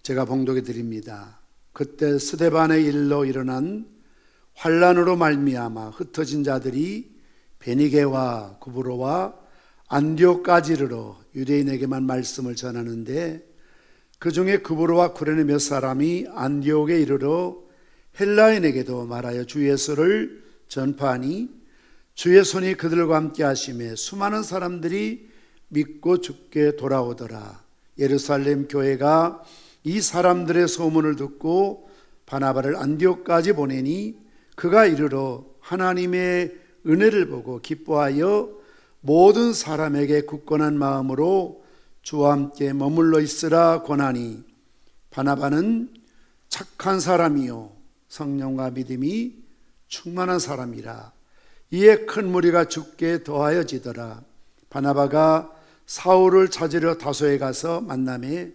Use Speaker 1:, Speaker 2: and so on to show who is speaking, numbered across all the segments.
Speaker 1: 제가 봉독해 드립니다. 그때 스데반의 일로 일어난 환란으로 말미암아 흩어진 자들이 베니게와 구브로와 안디옥까지 이르러 유대인에게만 말씀을 전하는데, 그 중에 구브로와 구레네 몇 사람이 안디옥에 이르러 헬라인에게도 말하여 주 예수를 전파하니 주의 손이 그들과 함께 하심에 수많은 사람들이 믿고 주께 돌아오더라. 예루살렘 교회가 이 사람들의 소문을 듣고 바나바를 안디옥까지 보내니 그가 이르러 하나님의 은혜를 보고 기뻐하여 모든 사람에게 굳건한 마음으로 주와 함께 머물러 있으라 권하니, 바나바는 착한 사람이요 성령과 믿음이 충만한 사람이라. 이에 큰 무리가 주께 더하여지더라. 바나바가 사울을 찾으려 다소에 가서 만나매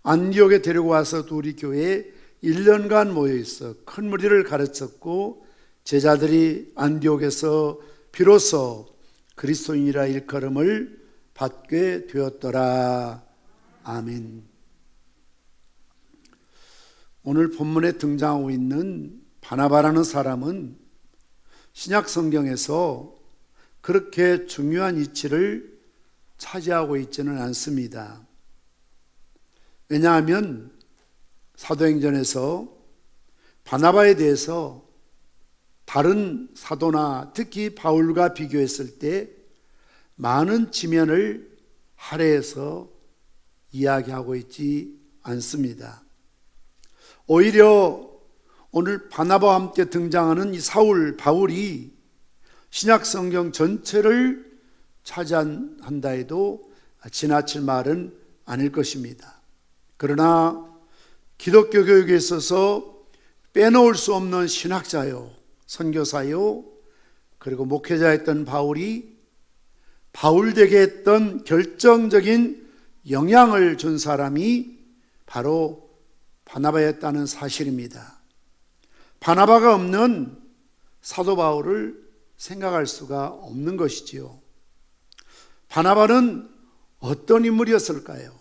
Speaker 1: 안디옥에 데리고 와서 둘이 교회에 1년간 모여 있어 큰 무리를 가르쳤고, 제자들이 안디옥에서 비로소 그리스도인이라 일컬음을 받게 되었더라. 아멘. 오늘 본문에 등장하고 있는 바나바라는 사람은 신약 성경에서 그렇게 중요한 위치를 차지하고 있지는 않습니다. 왜냐하면 사도행전에서 바나바에 대해서 다른 사도나 특히 바울과 비교했을 때 많은 지면을 할애해서 이야기하고 있지 않습니다. 오히려 오늘 바나바와 함께 등장하는 이 사울, 바울이 신약 성경 전체를 차지한다 해도 지나칠 말은 아닐 것입니다. 그러나 기독교 교육에 있어서 빼놓을 수 없는 신학자요, 선교사요, 그리고 목회자였던 바울이 바울되게 했던 결정적인 영향을 준 사람이 바로 바나바였다는 사실입니다. 바나바가 없는 사도 바울을 생각할 수가 없는 것이지요. 바나바는 어떤 인물이었을까요?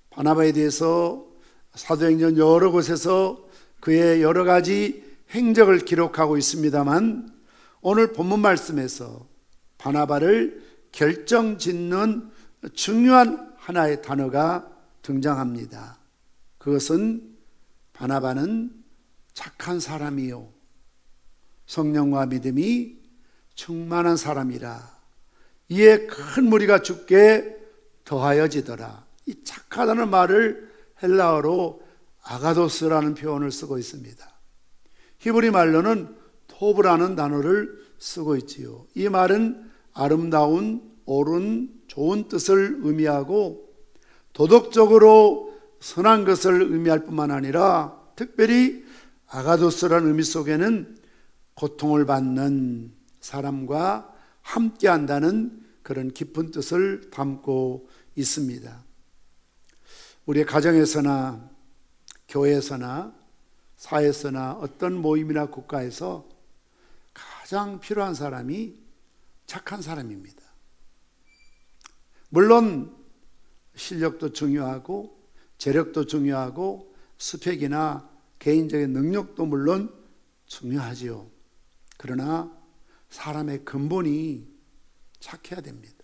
Speaker 1: 바나바에 대해서 사도행전 여러 곳에서 그의 여러 가지 행적을 기록하고 있습니다만, 오늘 본문 말씀에서 바나바를 결정짓는 중요한 하나의 단어가 등장합니다. 그것은 바나바는 착한 사람이요 성령과 믿음이 충만한 사람이라. 이에 큰 무리가 주께 더하여지더라. 이 착하다는 말을 헬라어로 아가도스라는 표현을 쓰고 있습니다. 히브리 말로는 토브라는 단어를 쓰고 있지요. 이 말은 아름다운, 옳은, 좋은 뜻을 의미하고 도덕적으로 선한 것을 의미할 뿐만 아니라 특별히 아가도스라는 의미 속에는 고통을 받는 사람과 함께한다는 그런 깊은 뜻을 담고 있습니다. 우리의 가정에서나 교회에서나 사회에서나 어떤 모임이나 국가에서 가장 필요한 사람이 착한 사람입니다. 물론 실력도 중요하고 재력도 중요하고 스펙이나 개인적인 능력도 물론 중요하지요. 그러나 사람의 근본이 착해야 됩니다.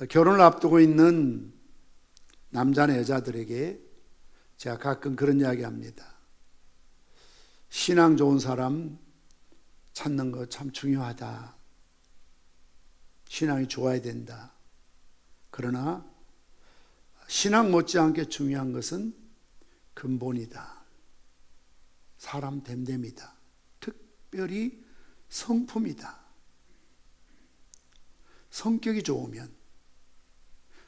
Speaker 1: 결혼을 앞두고 있는 남자나 여자들에게 제가 가끔 그런 이야기 합니다. 신앙 좋은 사람 찾는 거 참 중요하다. 신앙이 좋아야 된다. 그러나 신앙 못지않게 중요한 것은 근본이다. 사람 됨됨이다. 특별히 성품이다. 성격이 좋으면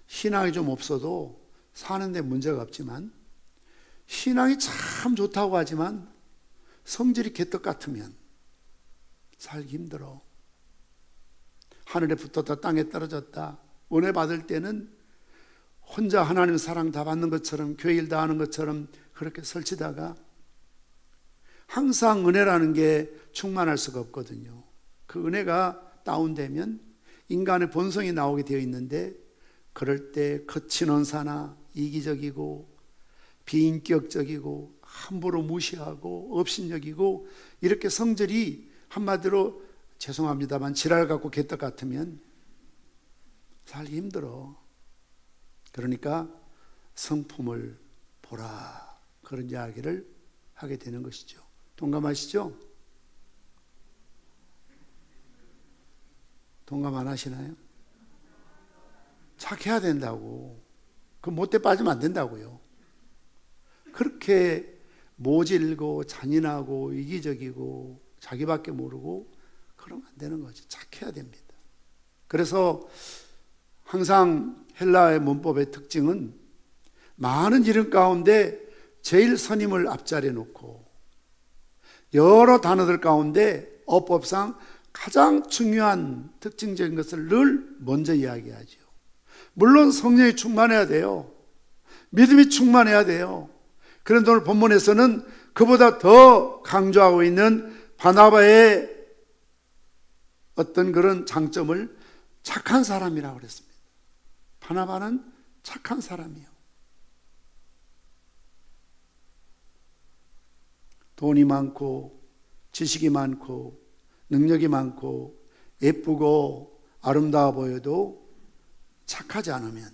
Speaker 1: 신앙이 좀 없어도 사는데 문제가 없지만, 신앙이 참 좋다고 하지만 성질이 개떡 같으면 살기 힘들어. 하늘에 붙었다 땅에 떨어졌다. 은혜 받을 때는 혼자 하나님 사랑 다 받는 것처럼, 교회 일 다 하는 것처럼 그렇게 설치다가 항상 은혜라는 게 충만할 수가 없거든요. 그 은혜가 다운되면 인간의 본성이 나오게 되어 있는데, 그럴 때 거친 언사나 이기적이고 비인격적이고 함부로 무시하고 업신여기고 이렇게 성질이 한마디로 죄송합니다만 지랄 갖고 개떡 같으면 살기 힘들어. 그러니까 성품을 보라, 그런 이야기를 하게 되는 것이죠. 동감하시죠? 동감 안 하시나요? 착해야 된다고. 그 못돼 빠지면 안 된다고요. 그렇게 모질고 잔인하고 이기적이고 자기밖에 모르고 그러면 안 되는 거지. 착해야 됩니다. 그래서 항상 헬라의 문법의 특징은 많은 이름 가운데 제일 선임을 앞자리에 놓고 여러 단어들 가운데 어법상 가장 중요한 특징적인 것을 늘 먼저 이야기하죠. 물론 성령이 충만해야 돼요. 믿음이 충만해야 돼요. 그런데 오늘 본문에서는 그보다 더 강조하고 있는 바나바의 어떤 그런 장점을 착한 사람이라고 그랬습니다. 바나바는 착한 사람이요. 돈이 많고 지식이 많고 능력이 많고 예쁘고 아름다워 보여도 착하지 않으면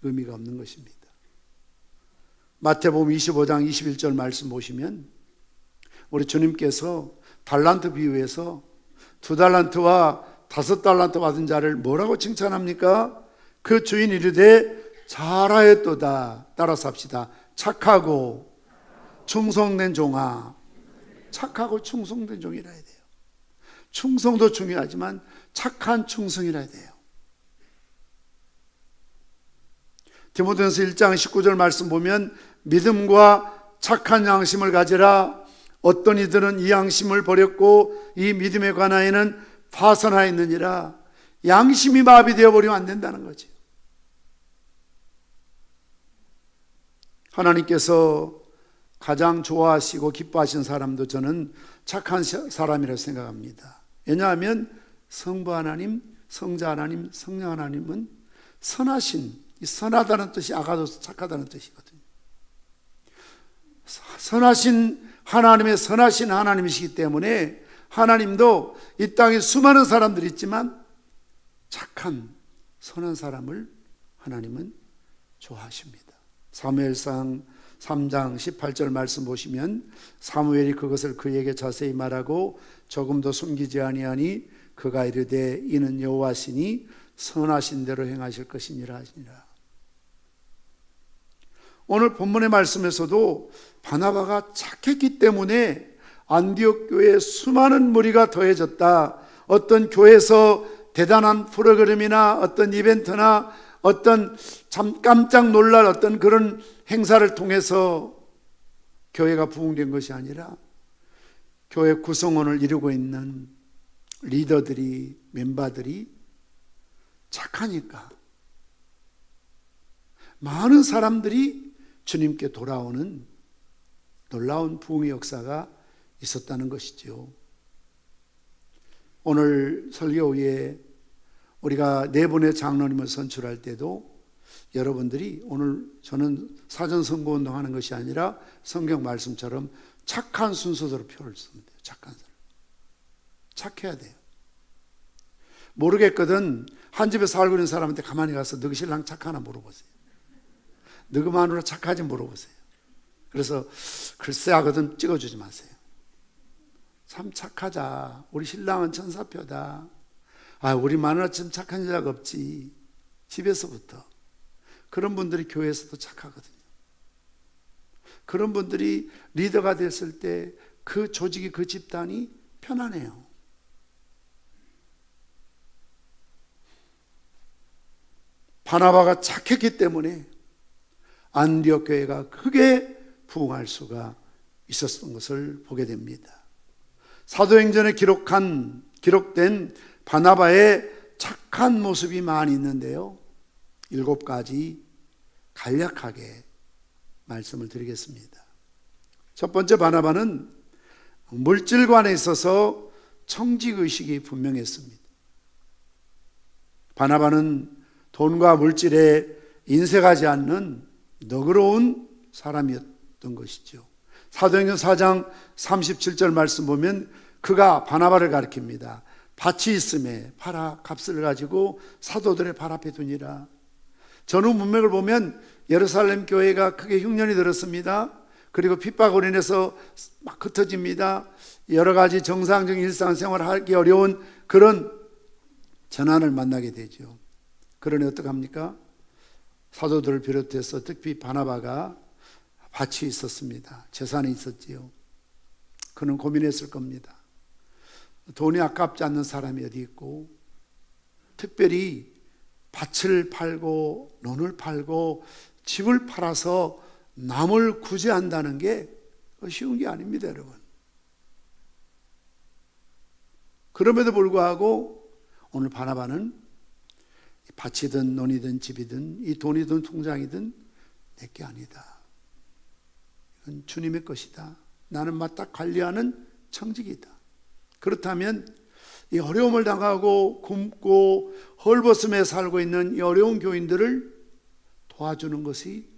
Speaker 1: 의미가 없는 것입니다. 마태복음 25장 21절 말씀 보시면 우리 주님께서 달란트 비유에서 2달란트와 5달란트 받은 자를 뭐라고 칭찬합니까? 그 주인 이르되 잘하였도다. 따라서 합시다. 착하고 충성된 종아. 착하고 충성된 종이라 해야 돼요. 충성도 중요하지만 착한 충성이라 해야 돼요. 디모데전서 1장 19절 말씀 보면 믿음과 착한 양심을 가지라. 어떤 이들은 이 양심을 버렸고 이 믿음에 관하여는 파선하였느니라. 양심이 마비되어 버리면 안 된다는 거죠. 하나님께서 가장 좋아하시고 기뻐하시는 사람도 저는 착한 사람이라고 생각합니다. 왜냐하면 성부 하나님, 성자 하나님, 성령 하나님은 선하신, 이 선하다는 뜻이 아가도스 착하다는 뜻이거든요. 선하신 하나님의 선하신 하나님이시기 때문에 하나님도 이 땅에 수많은 사람들이 있지만 착한 선한 사람을 하나님은 좋아하십니다. 사무엘상 3장 18절 말씀 보시면 사무엘이 그것을 그에게 자세히 말하고 조금도 숨기지 아니하니 그가 이르되 이는 여호와시니 선하신 대로 행하실 것이니라 하시니라. 오늘 본문의 말씀에서도 바나바가 착했기 때문에 안디옥 교회에 수많은 무리가 더해졌다. 어떤 교회에서 대단한 프로그램이나 어떤 이벤트나 어떤 참 깜짝 놀랄 어떤 그런 행사를 통해서 교회가 부흥된 것이 아니라 교회 구성원을 이루고 있는 리더들이, 멤버들이 착하니까 많은 사람들이 주님께 돌아오는 놀라운 부흥의 역사가 있었다는 것이죠. 오늘 설교 후에 우리가 4분의 장로님을 선출할 때도 여러분들이 오늘 저는 사전 선거운동 하는 것이 아니라 성경 말씀처럼 착한 순서대로 표를 쓰면 돼요. 착한 사람. 착해야 돼요. 모르겠거든 한 집에 살고 있는 사람한테 가만히 가서 너희 신랑 착하나 물어보세요. 너희 마누라 착하지 물어보세요. 그래서 글쎄 하거든 찍어주지 마세요. 참 착하자. 우리 신랑은 천사표다. 아, 우리 마누라처럼 착한 여자가 없지. 집에서부터. 그런 분들이 교회에서도 착하거든요. 그런 분들이 리더가 됐을 때 그 조직이, 그 집단이 편안해요. 바나바가 착했기 때문에 안디옥 교회가 크게 부흥할 수가 있었던 것을 보게 됩니다. 사도행전에 기록된 바나바의 착한 모습이 많이 있는데요. 7가지 간략하게 말씀을 드리겠습니다. 첫 번째, 바나바는 물질관에 있어서 청직의식이 분명했습니다. 바나바는 돈과 물질에 인색하지 않는 너그러운 사람이었던 것이죠. 사도행전 4장 37절 말씀 보면 그가 바나바를 가리킵니다. 밭이 있음에 팔아 값을 가지고 사도들의 발 앞에 두니라. 전후 문맥을 보면 예루살렘 교회가 크게 흉년이 들었습니다. 그리고 핍박으로 인해서 막 흩어집니다. 여러 가지 정상적인 일상생활을 하기 어려운 그런 전환을 만나게 되죠. 그러니 어떡합니까? 사도들을 비롯해서 특히 바나바가 밭이 있었습니다. 재산이 있었지요. 그는 고민했을 겁니다. 돈이 아깝지 않는 사람이 어디 있고, 특별히 밭을 팔고 논을 팔고 집을 팔아서 남을 구제한다는 게 쉬운 게 아닙니다, 여러분. 그럼에도 불구하고 오늘 바나바는 밭이든 논이든 집이든 이 돈이든 통장이든 내게 아니다. 이건 주님의 것이다. 나는 마땅 관리하는 청직이다. 그렇다면 이 어려움을 당하고 굶고 헐벗음에 살고 있는 이 어려운 교인들을 도와주는 것이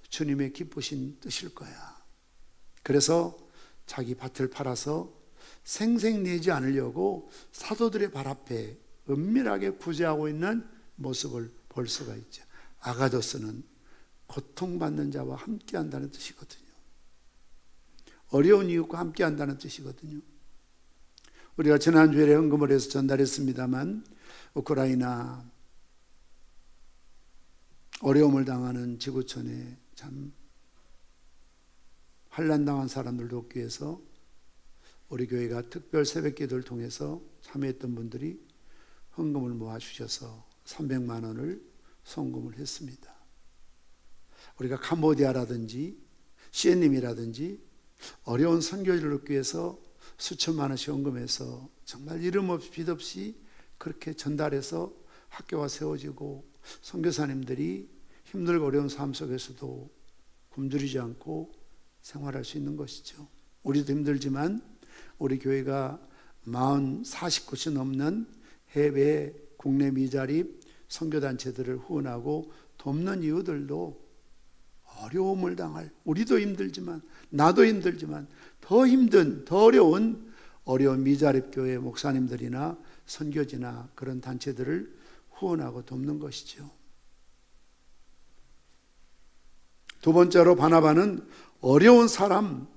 Speaker 1: 주님의 기쁘신 뜻일 거야. 그래서 자기 밭을 팔아서 생색내지 않으려고 사도들의 발 앞에 은밀하게 구제하고 있는 모습을 볼 수가 있죠. 아가더스는 고통받는 자와 함께한다는 뜻이거든요. 어려운 이웃과 함께한다는 뜻이거든요. 우리가 지난주에 헌금을 해서 전달했습니다만 우크라이나 어려움을 당하는 지구촌에 참 환난당한 사람들 돕기 위해서 우리 교회가 특별 새벽기도를 통해서 참여했던 분들이 헌금을 모아주셔서 300만 원을 송금을 했습니다. 우리가 캄보디아라든지 시엔님이라든지 어려운 선교지를 돕기 위해서 수천만 원씩 헌금해서 정말 이름 없이 빚 없이 그렇게 전달해서 학교가 세워지고 선교사님들이 힘들고 어려운 삶 속에서도 굶주리지 않고 생활할 수 있는 것이죠. 우리도 힘들지만 우리 교회가 49곳이 넘는 해외 국내 미자립 선교단체들을 후원하고 돕는 이유들도 어려움을 당할, 우리도 힘들지만 나도 힘들지만 더 힘든, 더 어려운 미자립 교회 목사님들이나 선교지나 그런 단체들을 후원하고 돕는 것이죠. 두 번째로 바나바는 어려운 사람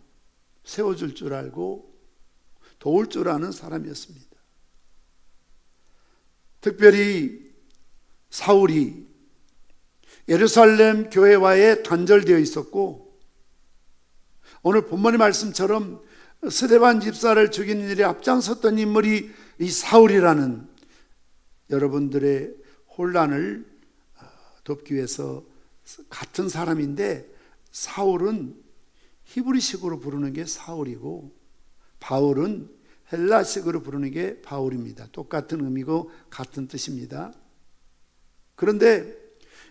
Speaker 1: 세워줄 줄 알고 도울 줄 아는 사람이었습니다. 특별히 사울이 예루살렘 교회와의 단절되어 있었고 오늘 본문의 말씀처럼 스데반 집사를 죽이는 일에 앞장섰던 인물이 이 사울이라는 여러분들의 혼란을 돕기 위해서 같은 사람인데 사울은 히브리식으로 부르는 게 사울이고 바울은 헬라식으로 부르는 게 바울입니다. 똑같은 의미고 같은 뜻입니다. 그런데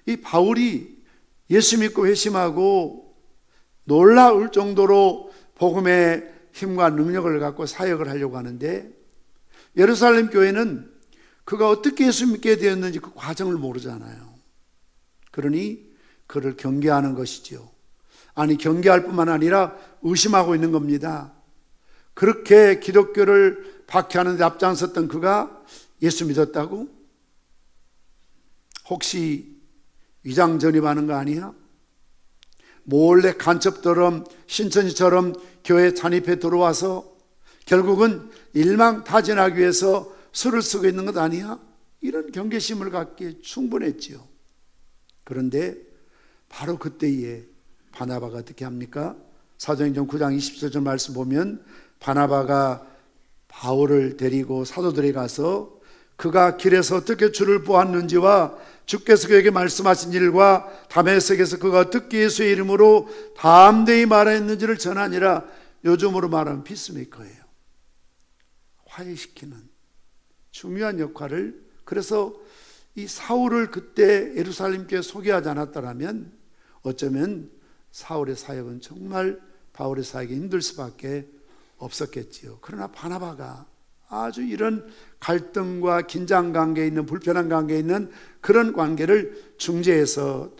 Speaker 1: 이 바울이 예수 믿고 회심하고 놀라울 정도로 복음의 힘과 능력을 갖고 사역을 하려고 하는데 예루살렘 교회는 그가 어떻게 예수 믿게 되었는지 그 과정을 모르잖아요. 그러니 그를 경계하는 것이죠. 아니 경계할 뿐만 아니라 의심하고 있는 겁니다. 그렇게 기독교를 박해하는 데 앞장섰던 그가 예수 믿었다고? 혹시 위장 전입하는 거 아니야? 몰래 간첩처럼 신천지처럼 교회 잔입해 들어와서 결국은 일망타진하기 위해서 술을 쓰고 있는 것 아니야? 이런 경계심을 갖기에 충분했지요. 그런데 바로 그때에 바나바가 어떻게 합니까? 사도행전 9장 27절 말씀 보면 바나바가 바울을 데리고 사도들에 가서 그가 길에서 어떻게 주를 보았는지와 주께서 그에게 말씀하신 일과 다메섹에서 그가 어떻게 예수의 이름으로 담대히 말했는지를 전하니라. 요즘으로 말하면 피스메이커예요. 화해시키는 중요한 역할을. 그래서 이 사울을 그때 예루살렘 교회에 소개하지 않았더라면 어쩌면 사울의 사역은 정말 바울의 사역이 힘들 수밖에 없었겠지요. 그러나 바나바가 아주 이런 갈등과 긴장 관계에 있는, 불편한 관계에 있는 그런 관계를 중재해서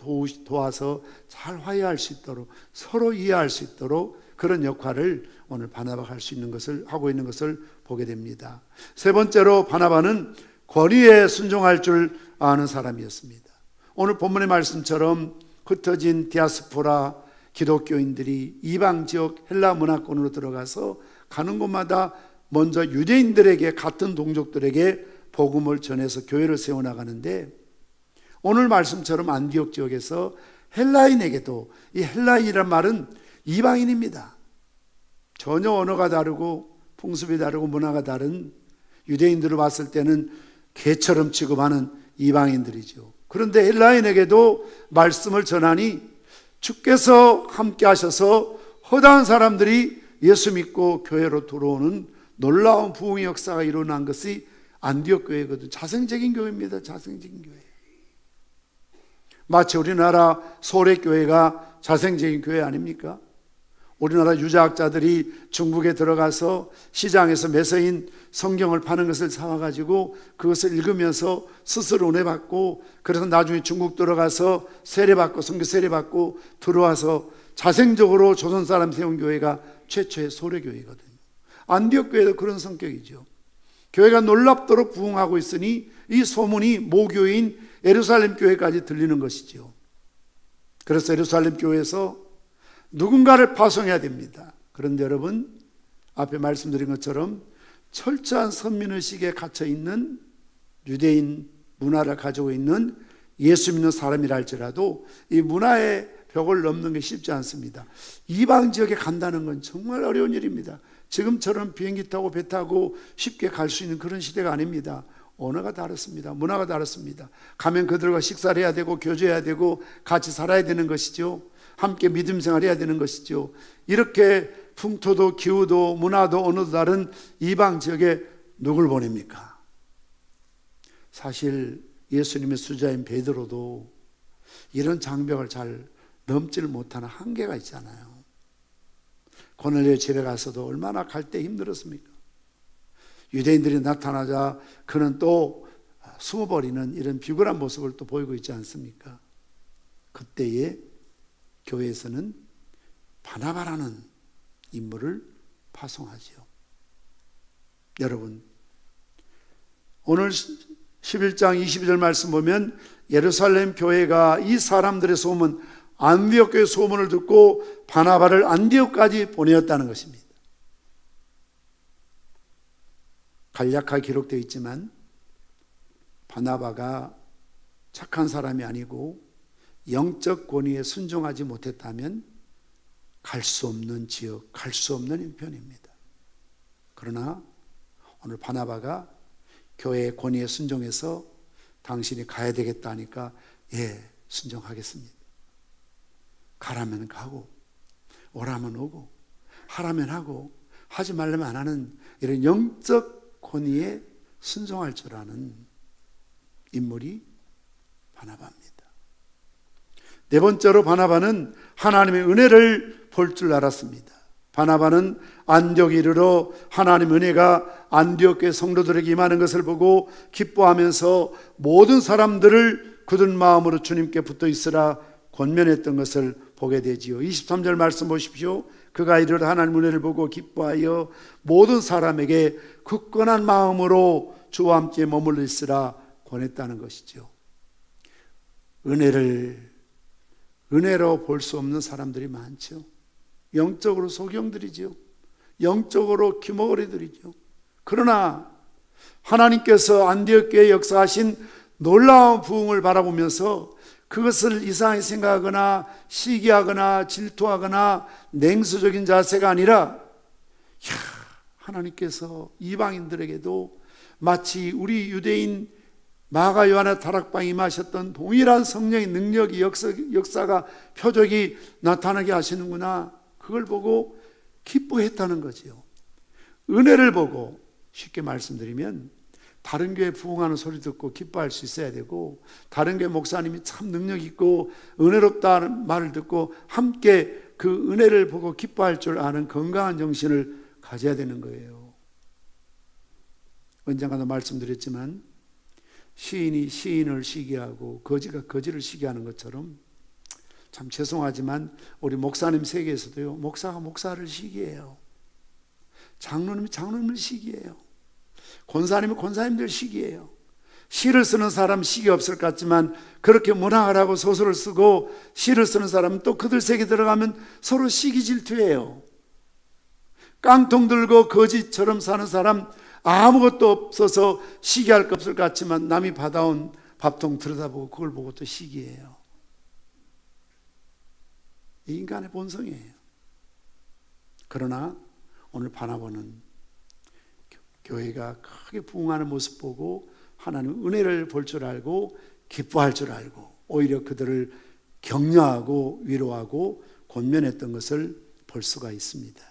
Speaker 1: 도와서 잘 화해할 수 있도록, 서로 이해할 수 있도록 그런 역할을 오늘 바나바가 할 수 있는 것을, 하고 있는 것을 보게 됩니다. 세 번째로 바나바는 권위에 순종할 줄 아는 사람이었습니다. 오늘 본문의 말씀처럼 흩어진 디아스포라 기독교인들이 이방 지역 헬라 문화권으로 들어가서 가는 곳마다 먼저 유대인들에게, 같은 동족들에게 복음을 전해서 교회를 세워나가는데, 오늘 말씀처럼 안디옥 지역에서 헬라인에게도, 이 헬라인이란 말은 이방인입니다. 전혀 언어가 다르고 풍습이 다르고 문화가 다른, 유대인들을 봤을 때는 개처럼 취급하는 이방인들이죠. 그런데 헬라인에게도 말씀을 전하니 주께서 함께 하셔서 허다한 사람들이 예수 믿고 교회로 들어오는 놀라운 부흥의 역사가 일어난 것이 안디옥 교회거든요. 자생적인 교회입니다. 자생적인 교회. 마치 우리나라 소래교회가 자생적인 교회 아닙니까? 우리나라 유자학자들이 중국에 들어가서 시장에서 매서인 성경을 파는 것을 사와가지고 그것을 읽으면서 스스로 은혜받고, 그래서 나중에 중국 들어가서 세례받고, 선교 세례받고 들어와서 자생적으로 조선 사람 세운 교회가 최초의 소래교회거든요. 안디옥 교회도 그런 성격이죠. 교회가 놀랍도록 부흥하고 있으니 이 소문이 모교인 예루살렘 교회까지 들리는 것이죠. 그래서 예루살렘 교회에서 누군가를 파송해야 됩니다. 그런데 여러분, 앞에 말씀드린 것처럼 철저한 선민의식에 갇혀있는 유대인 문화를 가지고 있는 예수 믿는 사람이라 할지라도 이 문화의 벽을 넘는 게 쉽지 않습니다. 이방 지역에 간다는 건 정말 어려운 일입니다. 지금처럼 비행기 타고 배 타고 쉽게 갈 수 있는 그런 시대가 아닙니다. 언어가 다릅니다. 문화가 다릅니다. 가면 그들과 식사를 해야 되고 교제해야 되고 같이 살아야 되는 것이죠. 함께 믿음 생활해야 되는 것이죠. 이렇게 풍토도 기후도 문화도 언어도 다른 이방 지역에 누굴 보냅니까? 사실 예수님의 수자인 베드로도 이런 장벽을 잘 넘지를 못하는 한계가 있잖아요. 고넬료 집에 가서도 얼마나 갈 때 힘들었습니까? 유대인들이 나타나자 그는 또 숨어버리는 이런 비굴한 모습을 또 보이고 있지 않습니까? 그때에 교회에서는 바나바라는 인물을 파송하지요. 여러분, 오늘 11장 22절 말씀 보면 예루살렘 교회가 이 사람들의 소문, 안디옥 교회 소문을 듣고 바나바를 안디옥까지 보내었다는 것입니다. 간략하게 기록되어 있지만 바나바가 착한 사람이 아니고 영적 권위에 순종하지 못했다면 갈 수 없는 지역, 갈 수 없는 인편입니다. 그러나 오늘 바나바가 교회의 권위에 순종해서 당신이 가야 되겠다 하니까 예, 순종하겠습니다. 가라면 가고 오라면 오고 하라면 하고 하지 말라면 안 하는 이런 영적 권위에 순종할 줄 아는 인물이 바나바입니다. 네 번째로 바나바는 하나님의 은혜를 볼 줄 알았습니다. 바나바는 안디옥에 이르러 하나님의 은혜가 안디옥 교회 성도들에게 임하는 것을 보고 기뻐하면서 모든 사람들을 굳은 마음으로 주님께 붙어 있으라 권면했던 것을 보게 되지요. 23절 말씀 보십시오. 그가 이르러 하나님의 은혜를 보고 기뻐하여 모든 사람에게 굳건한 마음으로 주와 함께 머물러 있으라 권했다는 것이죠. 은혜로 볼 수 없는 사람들이 많죠. 영적으로 소경들이죠. 영적으로 기머거리들이죠. 그러나 하나님께서 안디옥 교회에 역사하신 놀라운 부흥을 바라보면서 그것을 이상하게 생각하거나 시기하거나 질투하거나 냉소적인 자세가 아니라 하나님께서 이방인들에게도 마치 우리 유대인 마가 요한의 다락방에 임하셨던 동일한 성령의 능력이 역사가 표적이 나타나게 하시는구나. 그걸 보고 기뻐했다는 거죠. 은혜를 보고, 쉽게 말씀드리면 다른 교회 부흥하는 소리 듣고 기뻐할 수 있어야 되고, 다른 교회 목사님이 참 능력 있고 은혜롭다는 말을 듣고 함께 그 은혜를 보고 기뻐할 줄 아는 건강한 정신을 가져야 되는 거예요. 언젠가도 말씀드렸지만 시인이 시인을 시기하고 거지가 거지를 시기하는 것처럼 참 죄송하지만 우리 목사님 세계에서도요, 목사가 목사를 시기해요. 장로님이 장로님을 시기해요. 권사님이 권사님들 시기해요. 시를 쓰는 사람 시기 없을 것 같지만 그렇게 문학을 하고 소설을 쓰고 시를 쓰는 사람은 또 그들 세계 들어가면 서로 시기 질투해요. 깡통 들고 거지처럼 사는 사람 아무것도 없어서 시기할 것 없을 것 같지만 남이 받아온 밥통 들여다보고 그걸 보고 또 시기해요. 이 인간의 본성이에요. 그러나 오늘 바나바는 교회가 크게 부흥하는 모습 보고 하나님 은혜를 볼 줄 알고 기뻐할 줄 알고 오히려 그들을 격려하고 위로하고 권면했던 것을 볼 수가 있습니다.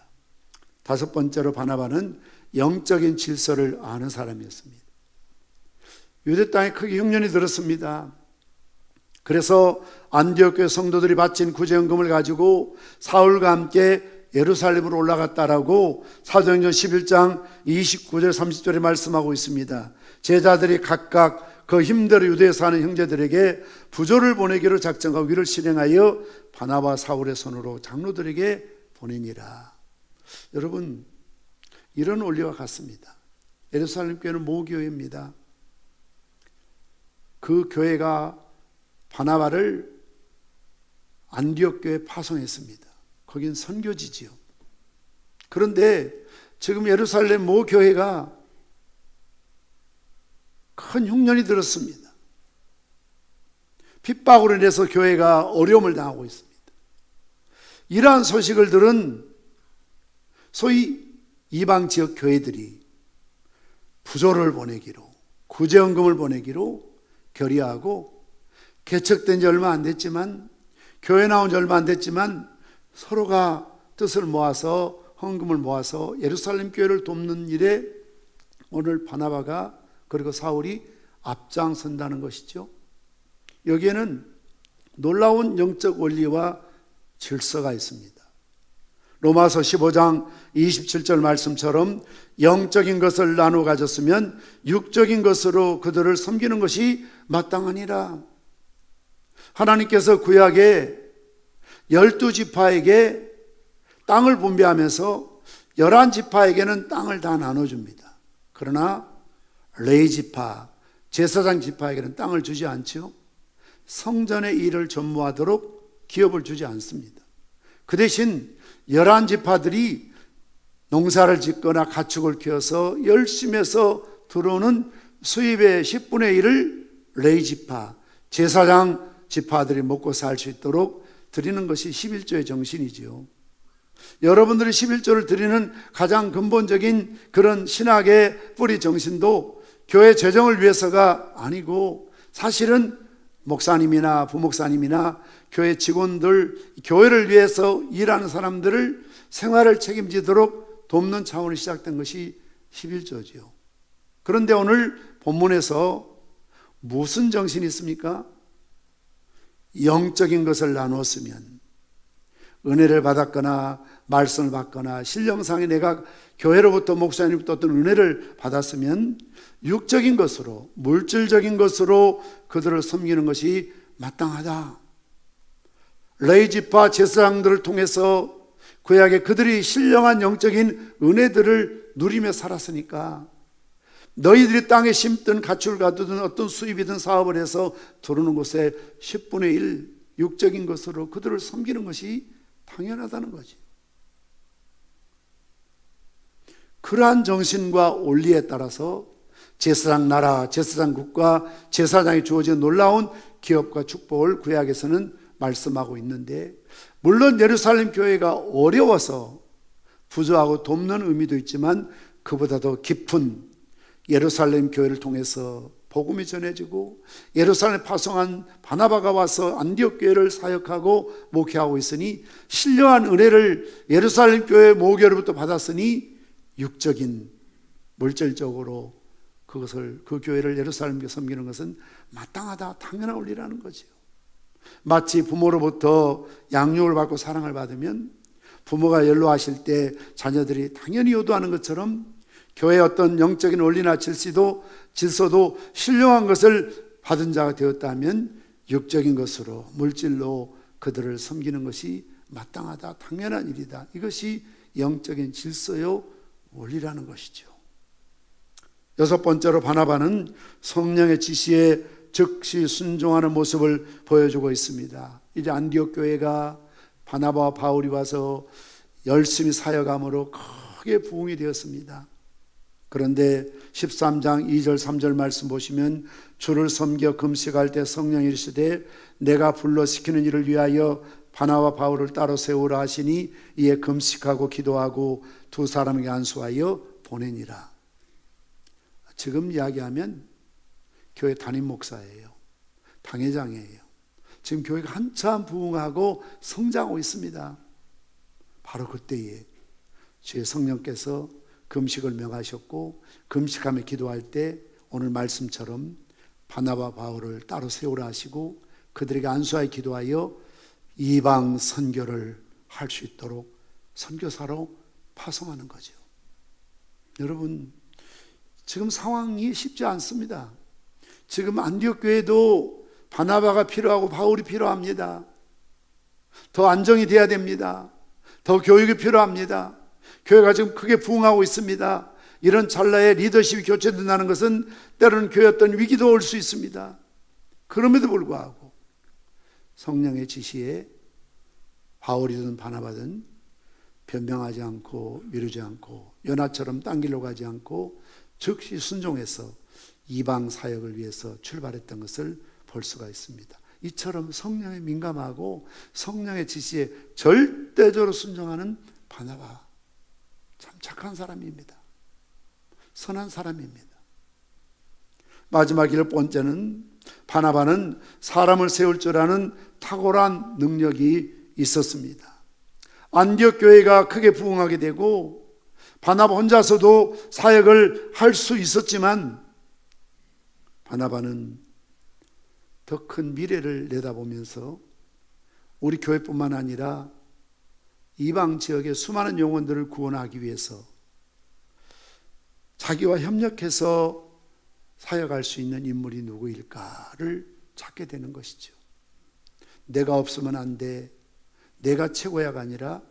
Speaker 1: 다섯 번째로 바나바는 영적인 질서를 아는 사람이었습니다. 유대 땅에 크게 흉년이 들었습니다. 그래서 안디옥 교회 성도들이 바친 구제연금을 가지고 사울과 함께 예루살렘으로 올라갔다라고 사도행전 11장 29절 30절에 말씀하고 있습니다. 제자들이 각각 그 힘대로 유대에 사는 형제들에게 부조를 보내기로 작정하고 위를 실행하여 바나바 사울의 손으로 장로들에게 보내니라. 여러분, 이런 원리와 같습니다. 예루살렘 교회는 모교회입니다. 그 교회가 바나바를 안디옥 교회에 파송했습니다. 거긴 선교지지요. 그런데 지금 예루살렘 모교회가 큰 흉년이 들었습니다. 핍박으로 인해서 교회가 어려움을 당하고 있습니다. 이러한 소식을 들은 소위 이방 지역 교회들이 부조를 보내기로, 구제연금을 보내기로 결의하고 개척된 지 얼마 안 됐지만, 교회 나온 지 얼마 안 됐지만 서로가 뜻을 모아서 헌금을 모아서 예루살렘 교회를 돕는 일에 오늘 바나바가 그리고 사울이 앞장선다는 것이죠. 여기에는 놀라운 영적 원리와 질서가 있습니다. 로마서 15장 27절 말씀처럼 영적인 것을 나누어 가졌으면 육적인 것으로 그들을 섬기는 것이 마땅하니라. 하나님께서 구약에 12지파에게 땅을 분배하면서 11지파에게는 땅을 다 나눠줍니다. 그러나 레위지파, 제사장 지파에게는 땅을 주지 않죠. 성전의 일을 전무하도록 기업을 주지 않습니다. 그 대신 11지파들이 농사를 짓거나 가축을 키워서 열심히 해서 들어오는 수입의 10분의 1을 레위지파, 제사장 지파들이 먹고 살 수 있도록 드리는 것이 11조의 정신이지요. 여러분들이 11조를 드리는 가장 근본적인 그런 신학의 뿌리 정신도 교회 재정을 위해서가 아니고 사실은 목사님이나 부목사님이나 교회 직원들, 교회를 위해서 일하는 사람들을 생활을 책임지도록 돕는 차원이 시작된 것이 11조지요. 그런데 오늘 본문에서 무슨 정신이 있습니까? 영적인 것을 나누었으면, 은혜를 받았거나 말씀을 받거나 신령상에 내가 교회로부터 목사님부터 어떤 은혜를 받았으면 육적인 것으로, 물질적인 것으로 그들을 섬기는 것이 마땅하다. 레위지파 제사장들을 통해서 구약에 그들이 신령한 영적인 은혜들을 누리며 살았으니까 너희들이 땅에 심든 가축을 가두든 어떤 수입이든 사업을 해서 들어오는 곳에 10분의 1 육적인 것으로 그들을 섬기는 것이 당연하다는 거지. 그러한 정신과 원리에 따라서 제사장 나라, 제사장 국가, 제사장이 주어진 놀라운 기업과 축복을 구약에서는 말씀하고 있는데, 물론 예루살렘 교회가 어려워서 부조하고 돕는 의미도 있지만 그보다 더 깊은 예루살렘 교회를 통해서 복음이 전해지고 예루살렘에 파송한 바나바가 와서 안디옥 교회를 사역하고 목회하고 있으니 신령한 은혜를 예루살렘 교회 모교로부터 받았으니 육적인 물질적으로 그것을, 그 교회를 예루살렘 교회 섬기는 것은 마땅하다, 당연한 원리라는 거죠. 마치 부모로부터 양육을 받고 사랑을 받으면 부모가 연로하실 때 자녀들이 당연히 효도하는 것처럼 교회의 어떤 영적인 원리나 질서도 신령한 것을 받은 자가 되었다면 육적인 것으로, 물질로 그들을 섬기는 것이 마땅하다, 당연한 일이다. 이것이 영적인 질서요 원리라는 것이죠. 여섯 번째로 바나바는 성령의 지시에 즉시 순종하는 모습을 보여주고 있습니다. 이제 안디옥 교회가 바나바와 바울이 와서 열심히 사역함으로 크게 부흥이 되었습니다. 그런데 13장 2절 3절 말씀 보시면 주를 섬겨 금식할 때 성령이 이르시되 내가 불러 시키는 일을 위하여 바나바와 바울을 따로 세우라 하시니 이에 금식하고 기도하고 두 사람에게 안수하여 보내니라. 지금 이야기하면 교회 담임 목사예요. 당회장이에요. 지금 교회가 한참 부흥하고 성장하고 있습니다. 바로 그때에 주의 성령께서 금식을 명하셨고 금식하며 기도할 때 오늘 말씀처럼 바나바 바울을 따로 세우라 하시고 그들에게 안수하여 기도하여 이방 선교를 할 수 있도록 선교사로 파송하는 거죠. 여러분, 지금 상황이 쉽지 않습니다. 지금 안디옥 교회도 바나바가 필요하고 바울이 필요합니다. 더 안정이 돼야 됩니다. 더 교육이 필요합니다. 교회가 지금 크게 부흥하고 있습니다. 이런 찰나에 리더십이 교체된다는 것은 때로는 교회 어떤 위기도 올 수 있습니다. 그럼에도 불구하고 성령의 지시에 바울이든 바나바든 변명하지 않고 미루지 않고 요나처럼 딴 길로 가지 않고 즉시 순종해서 이방 사역을 위해서 출발했던 것을 볼 수가 있습니다. 이처럼 성령에 민감하고 성령의 지시에 절대적으로 순종하는 바나바, 참 착한 사람입니다. 선한 사람입니다. 마지막 일 번째는 바나바는 사람을 세울 줄 아는 탁월한 능력이 있었습니다. 안디옥 교회가 크게 부흥하게 되고 바나바 혼자서도 사역을 할 수 있었지만 바나바는 더 큰 미래를 내다보면서 우리 교회뿐만 아니라 이방 지역의 수많은 영혼들을 구원하기 위해서 자기와 협력해서 사역할 수 있는 인물이 누구일까를 찾게 되는 것이죠. 내가 없으면 안 돼, 내가 최고야가 아니라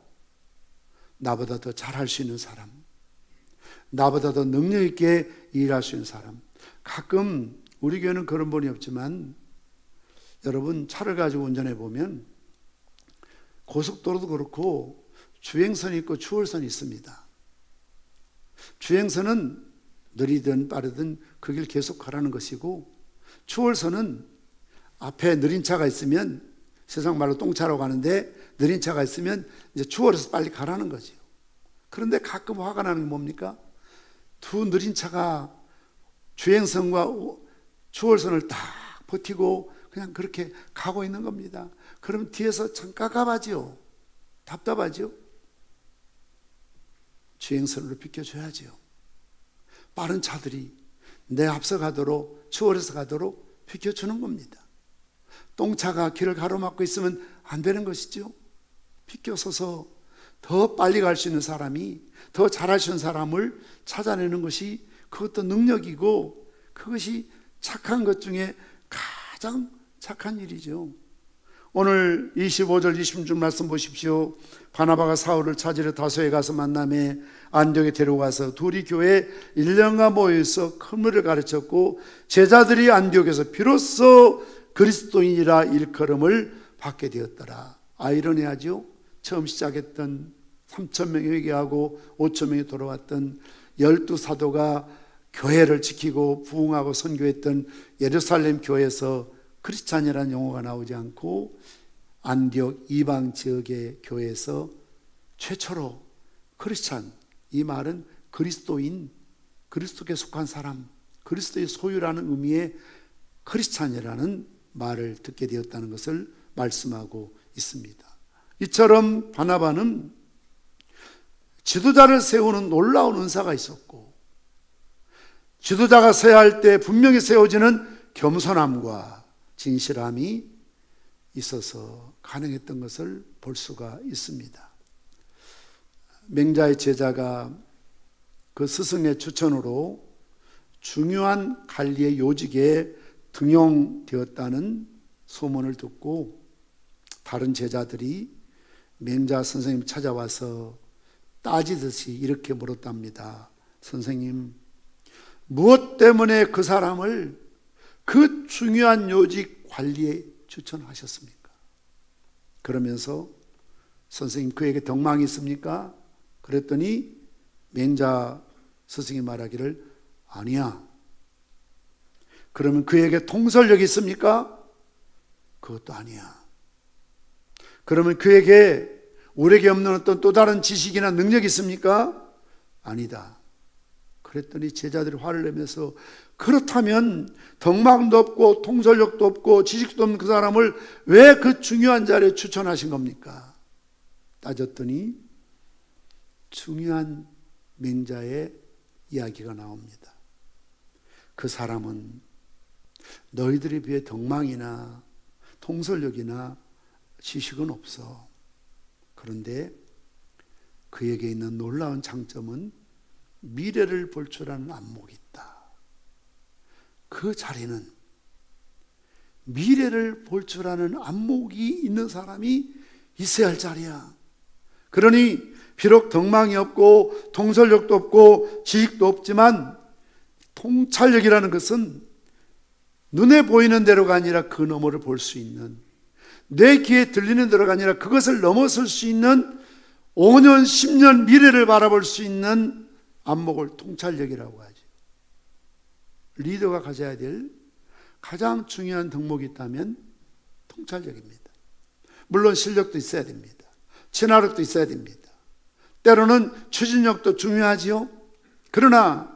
Speaker 1: 나보다 더 잘할 수 있는 사람, 나보다 더 능력 있게 일할 수 있는 사람. 가끔 우리 교회는 그런 분이 없지만 여러분 차를 가지고 운전해 보면 고속도로도 그렇고 주행선이 있고 추월선이 있습니다. 주행선은 느리든 빠르든 그 길 계속 가라는 것이고 추월선은 앞에 느린 차가 있으면 세상 말로 똥차로 가는데 느린 차가 있으면 이제 추월해서 빨리 가라는 거죠. 그런데 가끔 화가 나는 게 뭡니까? 두 느린 차가 주행선과 추월선을 딱 버티고 그냥 그렇게 가고 있는 겁니다. 그러면 뒤에서 참 깝깝하지요. 답답하죠. 주행선으로 비켜줘야죠. 빠른 차들이 내 앞서 가도록 추월해서 가도록 비켜주는 겁니다. 똥차가 길을 가로막고 있으면 안 되는 것이죠. 비켜서서 더 빨리 갈 수 있는 사람이, 더 잘할 수 있는 사람을 찾아내는 것이 그것도 능력이고 그것이 착한 것 중에 가장 착한 일이죠. 오늘 25절 26절 말씀 보십시오. 바나바가 사울을 찾으러 다소에 가서 만남에 안디옥에 데려가서 둘이 교회에 1년간 모여서 큰물을 가르쳤고 제자들이 안디옥에서 비로소 그리스도인이라 일컬음을 받게 되었더라. 아이러니하죠. 처음 시작했던 3,000명이 회개하고 5,000명이 돌아왔던 12사도가 교회를 지키고 부흥하고 선교했던 예루살렘 교회에서 크리스찬이라는 용어가 나오지 않고 안디옥 이방 지역의 교회에서 최초로 크리스찬, 이 말은 그리스도인, 그리스도께 속한 사람, 그리스도의 소유라는 의미의 크리스찬이라는 말을 듣게 되었다는 것을 말씀하고 있습니다. 이처럼 바나바는 지도자를 세우는 놀라운 은사가 있었고 지도자가 서야 할 때 분명히 세워지는 겸손함과 진실함이 있어서 가능했던 것을 볼 수가 있습니다. 맹자의 제자가 그 스승의 추천으로 중요한 관리의 요직에 등용되었다는 소문을 듣고 다른 제자들이 맹자 선생님 찾아와서 따지듯이 이렇게 물었답니다. 선생님, 무엇 때문에 그 사람을 그 중요한 요직 관리에 추천하셨습니까? 그러면서 선생님, 그에게 덕망이 있습니까? 그랬더니 맹자 스승이 말하기를 아니야. 그러면 그에게 통솔력이 있습니까? 그것도 아니야. 그러면 그에게 우리에게 없는 어떤 또 다른 지식이나 능력이 있습니까? 아니다. 그랬더니 제자들이 화를 내면서 그렇다면 덕망도 없고 통솔력도 없고 지식도 없는 그 사람을 왜 그 중요한 자리에 추천하신 겁니까? 따졌더니 중요한 맹자의 이야기가 나옵니다. 그 사람은 너희들에 비해 덕망이나 통솔력이나 지식은 없어. 그런데 그에게 있는 놀라운 장점은 미래를 볼 줄 아는 안목이 있다. 그 자리는 미래를 볼 줄 아는 안목이 있는 사람이 있어야 할 자리야. 그러니 비록 덕망이 없고 통솔력도 없고 지식도 없지만 통찰력이라는 것은 눈에 보이는 대로가 아니라 그 너머를 볼 수 있는, 내 귀에 들리는 대로가 아니라 그것을 넘어설 수 있는 5년, 10년 미래를 바라볼 수 있는 안목을 통찰력이라고 하죠. 리더가 가져야 될 가장 중요한 덕목이 있다면 통찰력입니다. 물론 실력도 있어야 됩니다. 친화력도 있어야 됩니다. 때로는 추진력도 중요하지요. 그러나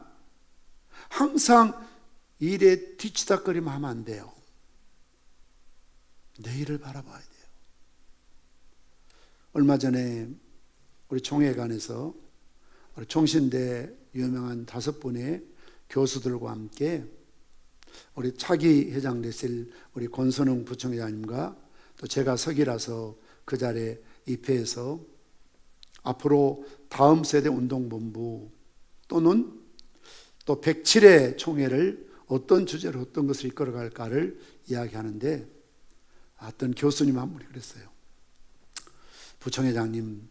Speaker 1: 항상 일에 뒤치다거리면 하면 안 돼요. 내일을 바라봐야 돼요. 얼마 전에 우리 총회관에서 우리 총신대 유명한 5분의 교수들과 함께 우리 차기 회장 되실 우리 권선웅 부총장님과 또 제가 석이라서 그 자리에 입회해서 앞으로 다음 세대 운동본부 또는 또 107회 총회를 어떤 주제로 어떤 것을 이끌어갈까를 이야기하는데 어떤 교수님 한 분이 그랬어요. 부총회장님,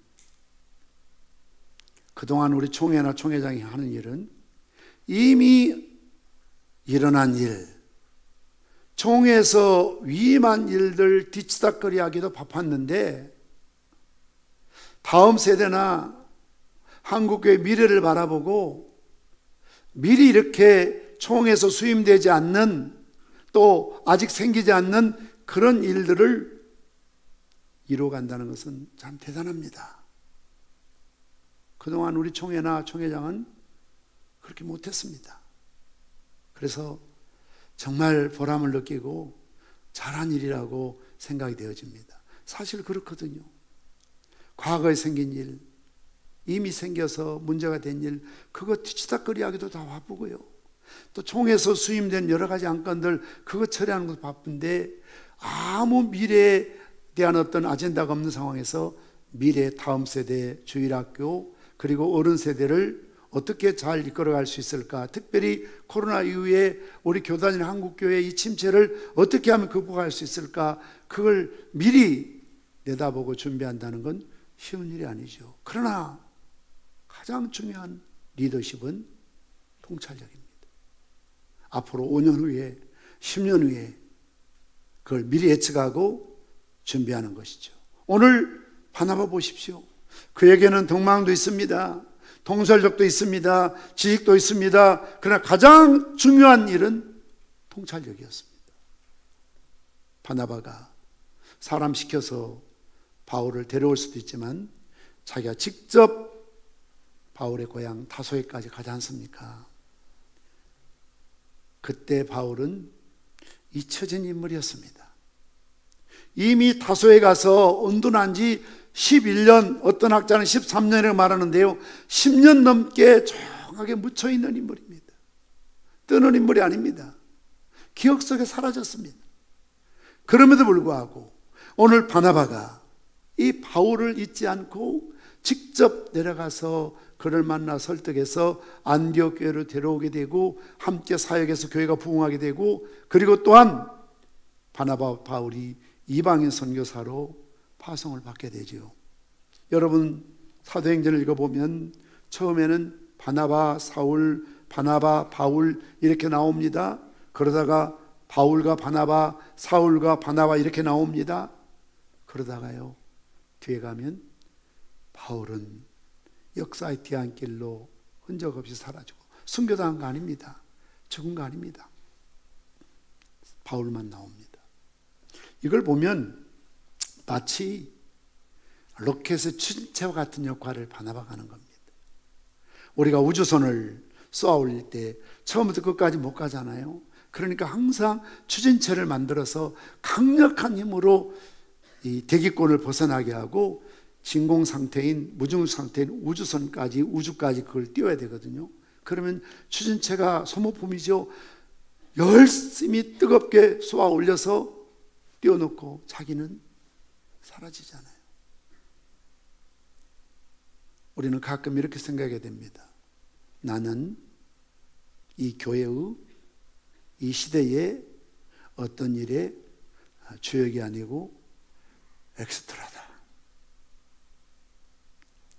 Speaker 1: 그동안 우리 총회나 총회장이 하는 일은 이미 일어난 일, 총회에서 위임한 일들 뒤치다거리 하기도 바빴는데 다음 세대나 한국교회 미래를 바라보고 미리 이렇게 총회에서 수임되지 않는, 또 아직 생기지 않는 그런 일들을 이루어간다는 것은 참 대단합니다. 그동안 우리 총회나 총회장은 그렇게 못했습니다. 그래서 정말 보람을 느끼고 잘한 일이라고 생각이 되어집니다. 사실 그렇거든요. 과거에 생긴 일, 이미 생겨서 문제가 된 일, 그거 뒤치다거리 하기도 다 바쁘고요. 또 총회에서 수임된 여러 가지 안건들 그거 처리하는 것도 바쁜데 아무 미래에 대한 어떤 아젠다가 없는 상황에서 미래 다음 세대 주일학교 그리고 어른 세대를 어떻게 잘 이끌어갈 수 있을까, 특별히 코로나 이후에 우리 교단이나 한국교회의 이 침체를 어떻게 하면 극복할 수 있을까, 그걸 미리 내다보고 준비한다는 건 쉬운 일이 아니죠. 그러나 가장 중요한 리더십은 통찰력입니다. 앞으로 5년 후에 10년 후에 그걸 미리 예측하고 준비하는 것이죠. 오늘 바나바 보십시오. 그에게는 덕망도 있습니다. 통찰력도 있습니다. 지식도 있습니다. 그러나 가장 중요한 일은 통찰력이었습니다. 바나바가 사람 시켜서 바울을 데려올 수도 있지만 자기가 직접 바울의 고향 다소에까지 가지 않습니까? 그때 바울은 잊혀진 인물이었습니다. 이미 다소에 가서 온둔한 지 11년, 어떤 학자는 13년이라고 말하는데요, 10년 넘게 조용하게 묻혀있는 인물입니다. 뜨는 인물이 아닙니다. 기억 속에 사라졌습니다. 그럼에도 불구하고 오늘 바나바가 이 바울을 잊지 않고 직접 내려가서 그를 만나 설득해서 안디옥 교회로 데려오게 되고 함께 사역해서 교회가 부흥하게 되고, 그리고 또한 바나바 바울이 이방인 선교사로 파송을 받게 되죠. 여러분 사도행전을 읽어보면 처음에는 바나바 사울, 바나바 바울 이렇게 나옵니다. 그러다가 바울과 바나바, 사울과 바나바 이렇게 나옵니다. 그러다가요 뒤에 가면 바울은 역사의 뒤안길로 흔적 없이 사라지고 순교당한 거 아닙니다. 죽은 거 아닙니다. 바울만 나옵니다. 이걸 보면 마치 로켓의 추진체와 같은 역할을 바나바가 하는 겁니다. 우리가 우주선을 쏘아 올릴 때 처음부터 끝까지 못 가잖아요. 그러니까 항상 추진체를 만들어서 강력한 힘으로 이 대기권을 벗어나게 하고 진공 상태인, 무중력 상태인 우주선까지, 우주까지 그걸 띄워야 되거든요. 그러면 추진체가 소모품이죠. 열심히 뜨겁게 쏘아 올려서 띄워놓고 자기는 사라지잖아요. 우리는 가끔 이렇게 생각하게 됩니다. 나는 이 교회의, 이 시대의 어떤 일에 주역이 아니고 엑스트라다.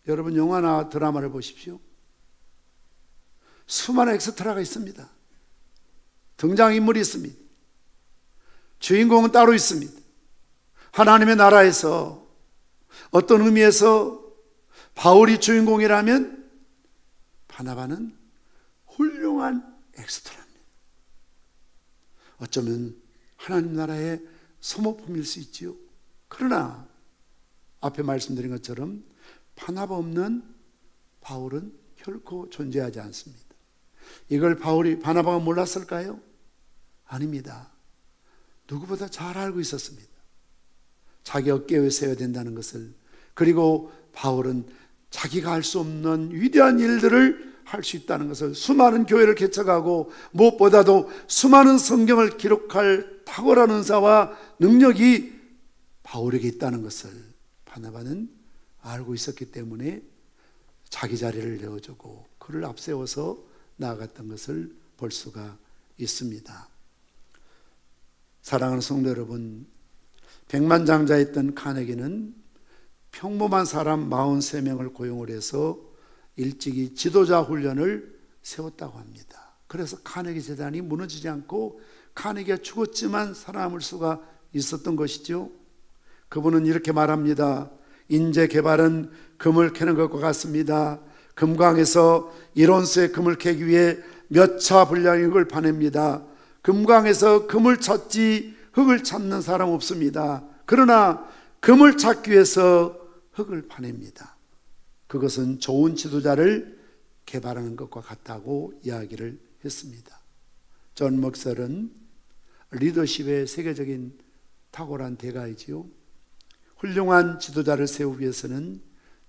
Speaker 1: 여러분 영화나 드라마를 보십시오. 수많은 엑스트라가 있습니다. 등장인물이 있습니다. 주인공은 따로 있습니다. 하나님의 나라에서 어떤 의미에서 바울이 주인공이라면 바나바는 훌륭한 엑스트라입니다. 어쩌면 하나님 나라의 소모품일 수 있지요. 그러나 앞에 말씀드린 것처럼 바나바 없는 바울은 결코 존재하지 않습니다. 이걸 바나바가 몰랐을까요? 아닙니다. 누구보다 잘 알고 있었습니다. 자기 어깨에 세워야 된다는 것을. 그리고 바울은 자기가 할 수 없는 위대한 일들을 할 수 있다는 것을, 수많은 교회를 개척하고 무엇보다도 수많은 성경을 기록할 탁월한 은사와 능력이 바울에게 있다는 것을 바나바는 알고 있었기 때문에 자기 자리를 내어주고 그를 앞세워서 나아갔던 것을 볼 수가 있습니다. 사랑하는 성도 여러분, 백만장자였던 카네기는 평범한 사람 43명을 고용을 해서 일찍이 지도자 훈련을 세웠다고 합니다. 그래서 카네기 재단이 무너지지 않고 카네기가 죽었지만 살아남을 수가 있었던 것이죠. 그분은 이렇게 말합니다. 인재 개발은 금을 캐는 것과 같습니다. 금광에서 1온스의 금을 캐기 위해 몇 차 분량의 흙을 파냅니다. 금광에서 금을 찾지 흙을 찾는 사람 없습니다. 그러나 금을 찾기 위해서 흙을 파냅니다. 그것은 좋은 지도자를 개발하는 것과 같다고 이야기를 했습니다. 존 먹셀은 리더십의 세계적인 탁월한 대가이지요. 훌륭한 지도자를 세우기 위해서는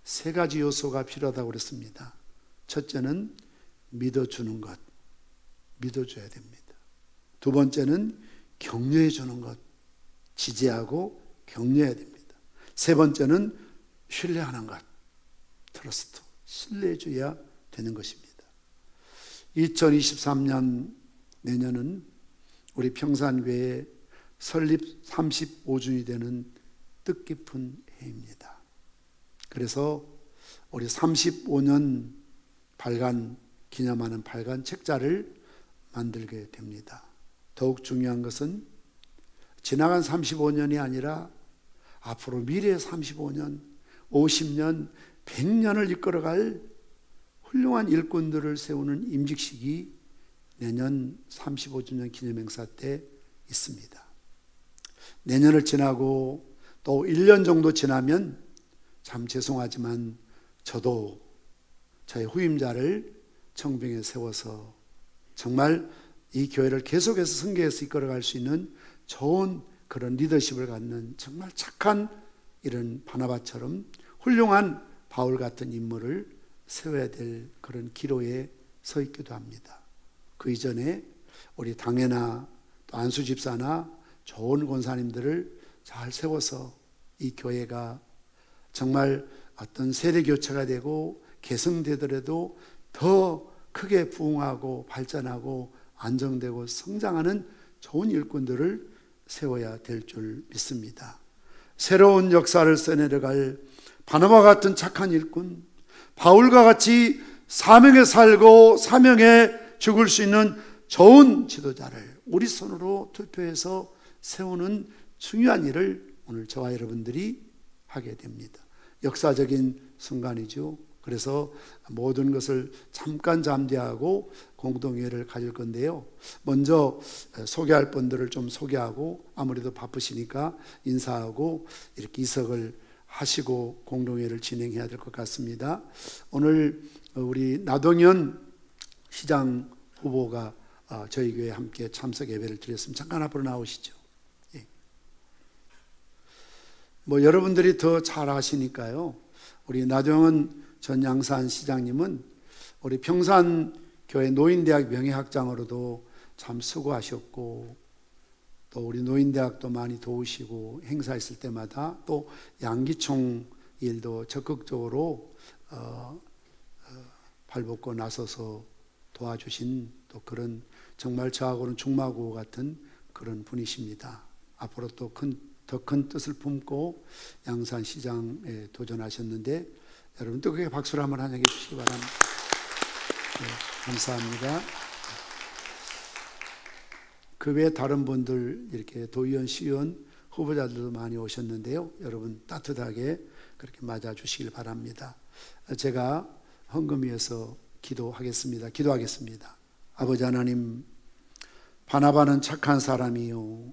Speaker 1: 세 가지 요소가 필요하다고 그랬습니다. 첫째는 믿어주는 것, 믿어줘야 됩니다. 두 번째는 격려해 주는 것, 지지하고 격려해야 됩니다. 세 번째는 신뢰하는 것, 트러스트, 신뢰해 줘야 되는 것입니다. 2023년 내년은 우리 평산교회 설립 35주년이 되는 뜻깊은 해입니다. 그래서 우리 35년 발간 기념하는 발간 책자를 만들게 됩니다. 더욱 중요한 것은 지나간 35년이 아니라 앞으로 미래의 35년, 50년, 100년을 이끌어갈 훌륭한 일꾼들을 세우는 임직식이 내년 35주년 기념행사 때 있습니다. 내년을 지나고 또 1년 정도 지나면 참 죄송하지만 저도 저의 후임자를 청빙에 세워서 정말 이 교회를 계속해서 승계해서 이끌어갈 수 있는 좋은 그런 리더십을 갖는 정말 착한 이런 바나바처럼 훌륭한 바울 같은 인물을 세워야 될 그런 기로에 서 있기도 합니다. 그 이전에 우리 당회나 또 안수 집사나 좋은 권사님들을 잘 세워서 이 교회가 정말 어떤 세대 교체가 되고 개성되더라도 더 크게 부흥하고 발전하고 안정되고 성장하는 좋은 일꾼들을 세워야 될 줄 믿습니다. 새로운 역사를 써내려갈 바나바 같은 착한 일꾼, 바울과 같이 사명에 살고 사명에 죽을 수 있는 좋은 지도자를 우리 손으로 투표해서 세우는 중요한 일을 오늘 저와 여러분들이 하게 됩니다. 역사적인 순간이죠. 그래서 모든 것을 잠깐 잠재하고 공동회의를 가질 건데요. 먼저 소개할 분들을 좀 소개하고, 아무래도 바쁘시니까 인사하고 이렇게 이석을 하시고 공동회의를 진행해야 될 것 같습니다. 오늘 우리 나동현 시장 후보가 저희 교회에 함께 참석 예배를 드렸습니다. 잠깐 앞으로 나오시죠. 예. 여러분들이 더 잘 아시니까요. 우리 나동현 전 양산 시장님은 우리 평산교회 노인대학 명예학장으로도 참 수고하셨고, 또 우리 노인대학도 많이 도우시고, 행사했을 때마다 또 양기총 일도 적극적으로 발벗고 나서서 도와주신 또 그런 정말 저하고는 중마고 같은 그런 분이십니다. 앞으로 또 더 큰 뜻을 품고 양산시장에 도전하셨는데, 여러분 뜨겁게 박수를 한번 환영해 주시기 바랍니다. 네, 감사합니다. 그 외에 다른 분들, 이렇게 도의원, 시의원 후보자들도 많이 오셨는데요. 여러분 따뜻하게 그렇게 맞아주시길 바랍니다. 제가 헌금 위해서 기도하겠습니다. 아버지 하나님, 바나바는 착한 사람이요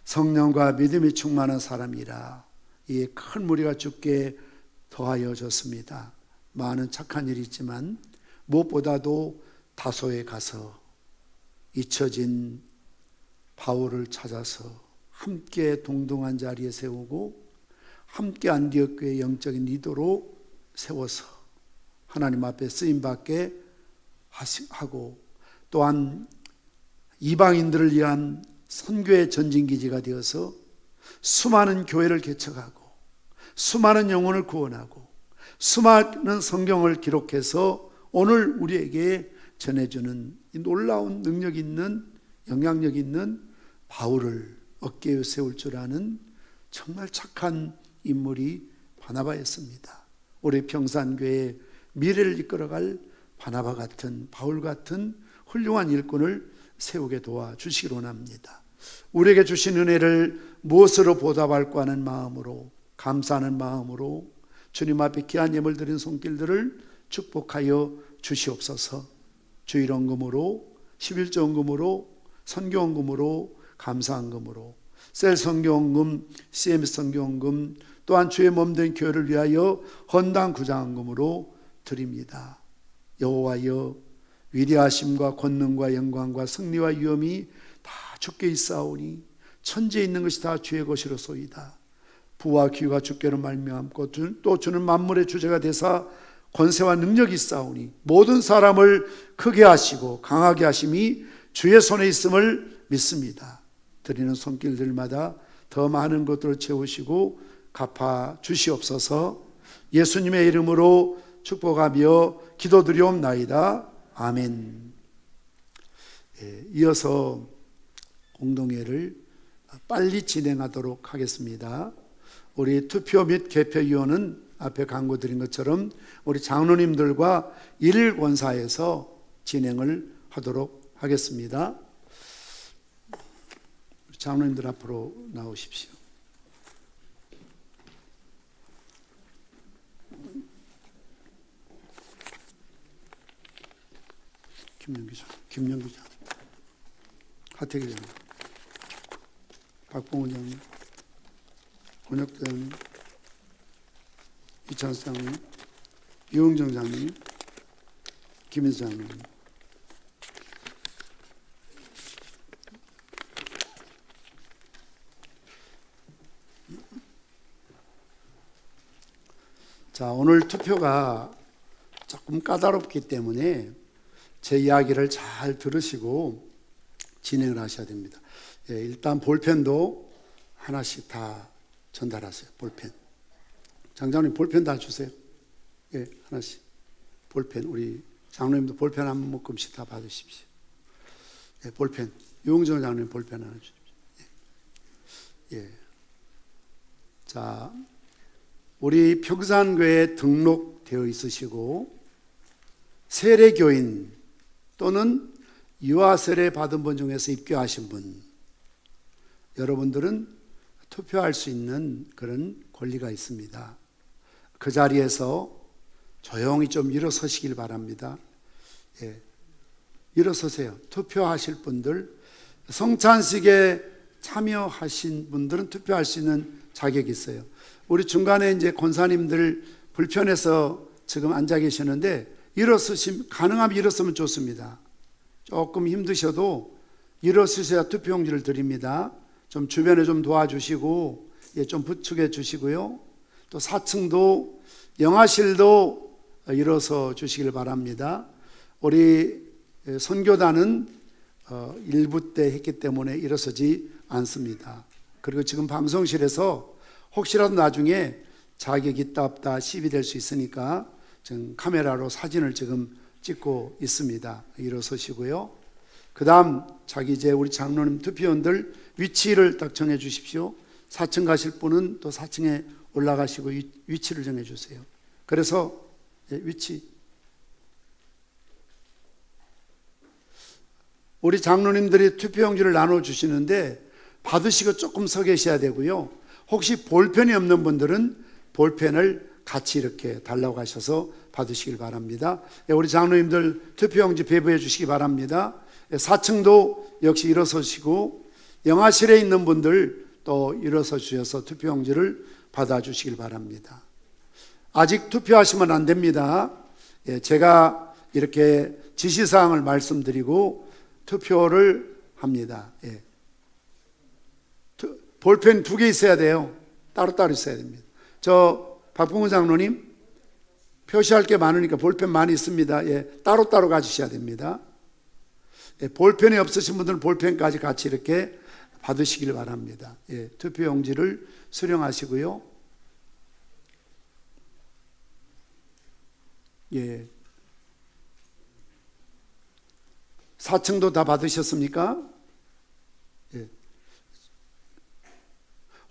Speaker 1: 성령과 믿음이 충만한 사람이라 이에 큰 무리가 죽게 더하여 줬습니다. 많은 착한 일이 있지만 무엇보다도 다소에 가서 잊혀진 바울을 찾아서 함께 동등한 자리에 세우고 함께 안디옥교의 영적인 리더로 세워서 하나님 앞에 쓰임받게 하고, 또한 이방인들을 위한 선교의 전진기지가 되어서 수많은 교회를 개척하고 수많은 영혼을 구원하고 수많은 성경을 기록해서 오늘 우리에게 전해주는 이 놀라운 능력 있는, 영향력 있는 바울을 어깨에 세울 줄 아는 정말 착한 인물이 바나바였습니다. 우리 평산교회의 미래를 이끌어갈 바나바 같은, 바울 같은 훌륭한 일꾼을 세우게 도와주시기를 원합니다. 우리에게 주신 은혜를 무엇으로 보답할까 하는 마음으로, 감사하는 마음으로 주님 앞에 귀한 예물 드린 손길들을 축복하여 주시옵소서. 주일헌금으로, 11조헌금으로, 선교헌금으로, 감사헌금으로, 셀 선교헌금, CMS 선교헌금, 또한 주의 몸된 교회를 위하여 헌당 구장헌금으로 드립니다. 여호와여, 위대하심과 권능과 영광과 승리와 위엄이 다 주께 있사오니 천지에 있는 것이 다 주의 것이로소이다. 부와 귀가 주께로 말미암고 또 주는 만물의 주제가 되사 권세와 능력이 있사오니 모든 사람을 크게 하시고 강하게 하심이 주의 손에 있음을 믿습니다. 드리는 손길들마다 더 많은 것들을 채우시고 갚아 주시옵소서. 예수님의 이름으로 축복하며 기도드리옵나이다. 아멘. 이어서 공동회를 빨리 진행하도록 하겠습니다. 우리 투표 및 개표위원은 앞에 광고드린 것처럼 우리 장로님들과 일일 권사에서 진행을 하도록 하겠습니다. 장로님들 앞으로 나오십시오. 김영 기자, 하태기 장님, 박봉훈 장님, 권혁대 장님, 이찬수 장님, 유흥정 장님, 김인수 장님. 자, 오늘 투표가 조금 까다롭기 때문에 제 이야기를 잘 들으시고 진행을 하셔야 됩니다. 일단 볼펜도 하나씩 다 전달하세요. 볼펜. 장장님 볼펜 다 주세요. 하나씩. 볼펜, 우리 장로님도 볼펜 한 묶음씩 다 받으십시오. 예, 볼펜. 유홍정 장로님 볼펜 하나 주십시오. 예. 자, 우리 평산교회에 등록되어 있으시고 세례교인 또는 유아세례 받은 분 중에서 입교하신 분, 여러분들은 투표할 수 있는 그런 권리가 있습니다. 그 자리에서 조용히 좀 일어서시길 바랍니다. 예. 일어서세요. 투표하실 분들, 성찬식에 참여하신 분들은 투표할 수 있는 자격이 있어요. 우리 중간에 이제 권사님들 불편해서 지금 앉아 계시는데 가능하면 일어서면 좋습니다. 조금 힘드셔도 일어서셔야 투표용지를 드립니다. 좀 주변에 좀 도와주시고, 예, 좀 부축해 주시고요. 또 4층도 영화실도 일어서 주시길 바랍니다. 우리 선교단은 일부 때 했기 때문에 일어서지 않습니다. 그리고 지금 방송실에서 혹시라도 나중에 자격이 있다 없다 시비될 수 있으니까 지금 카메라로 사진을 지금 찍고 있습니다. 일어서시고요. 그 다음 이제 우리 장로님 투표원들 위치를 딱 정해 주십시오. 4층 가실 분은 또 4층에 올라가시고 위치를 정해 주세요. 그래서 위치, 우리 장로님들이 투표용지를 나눠주시는데 받으시고 조금 서 계셔야 되고요. 혹시 볼펜이 없는 분들은 볼펜을 같이 이렇게 달라고 하셔서 받으시길 바랍니다. 우리 장로님들 투표용지 배부해 주시기 바랍니다. 4층도 역시 일어서시고 영화실에 있는 분들 또 일어서 주셔서 투표용지를 받아주시길 바랍니다. 아직 투표하시면 안 됩니다. 제가 이렇게 지시사항을 말씀드리고 투표를 합니다. 볼펜 2개 있어야 돼요. 따로따로 있어야 됩니다. 박봉훈 장로님 표시할 게 많으니까 볼펜 많이 있습니다. 따로따로 가지셔야 됩니다. 볼펜이 없으신 분들은 볼펜까지 같이 이렇게 받으시길 바랍니다. 투표용지를 수령하시고요. 4층도 다 받으셨습니까?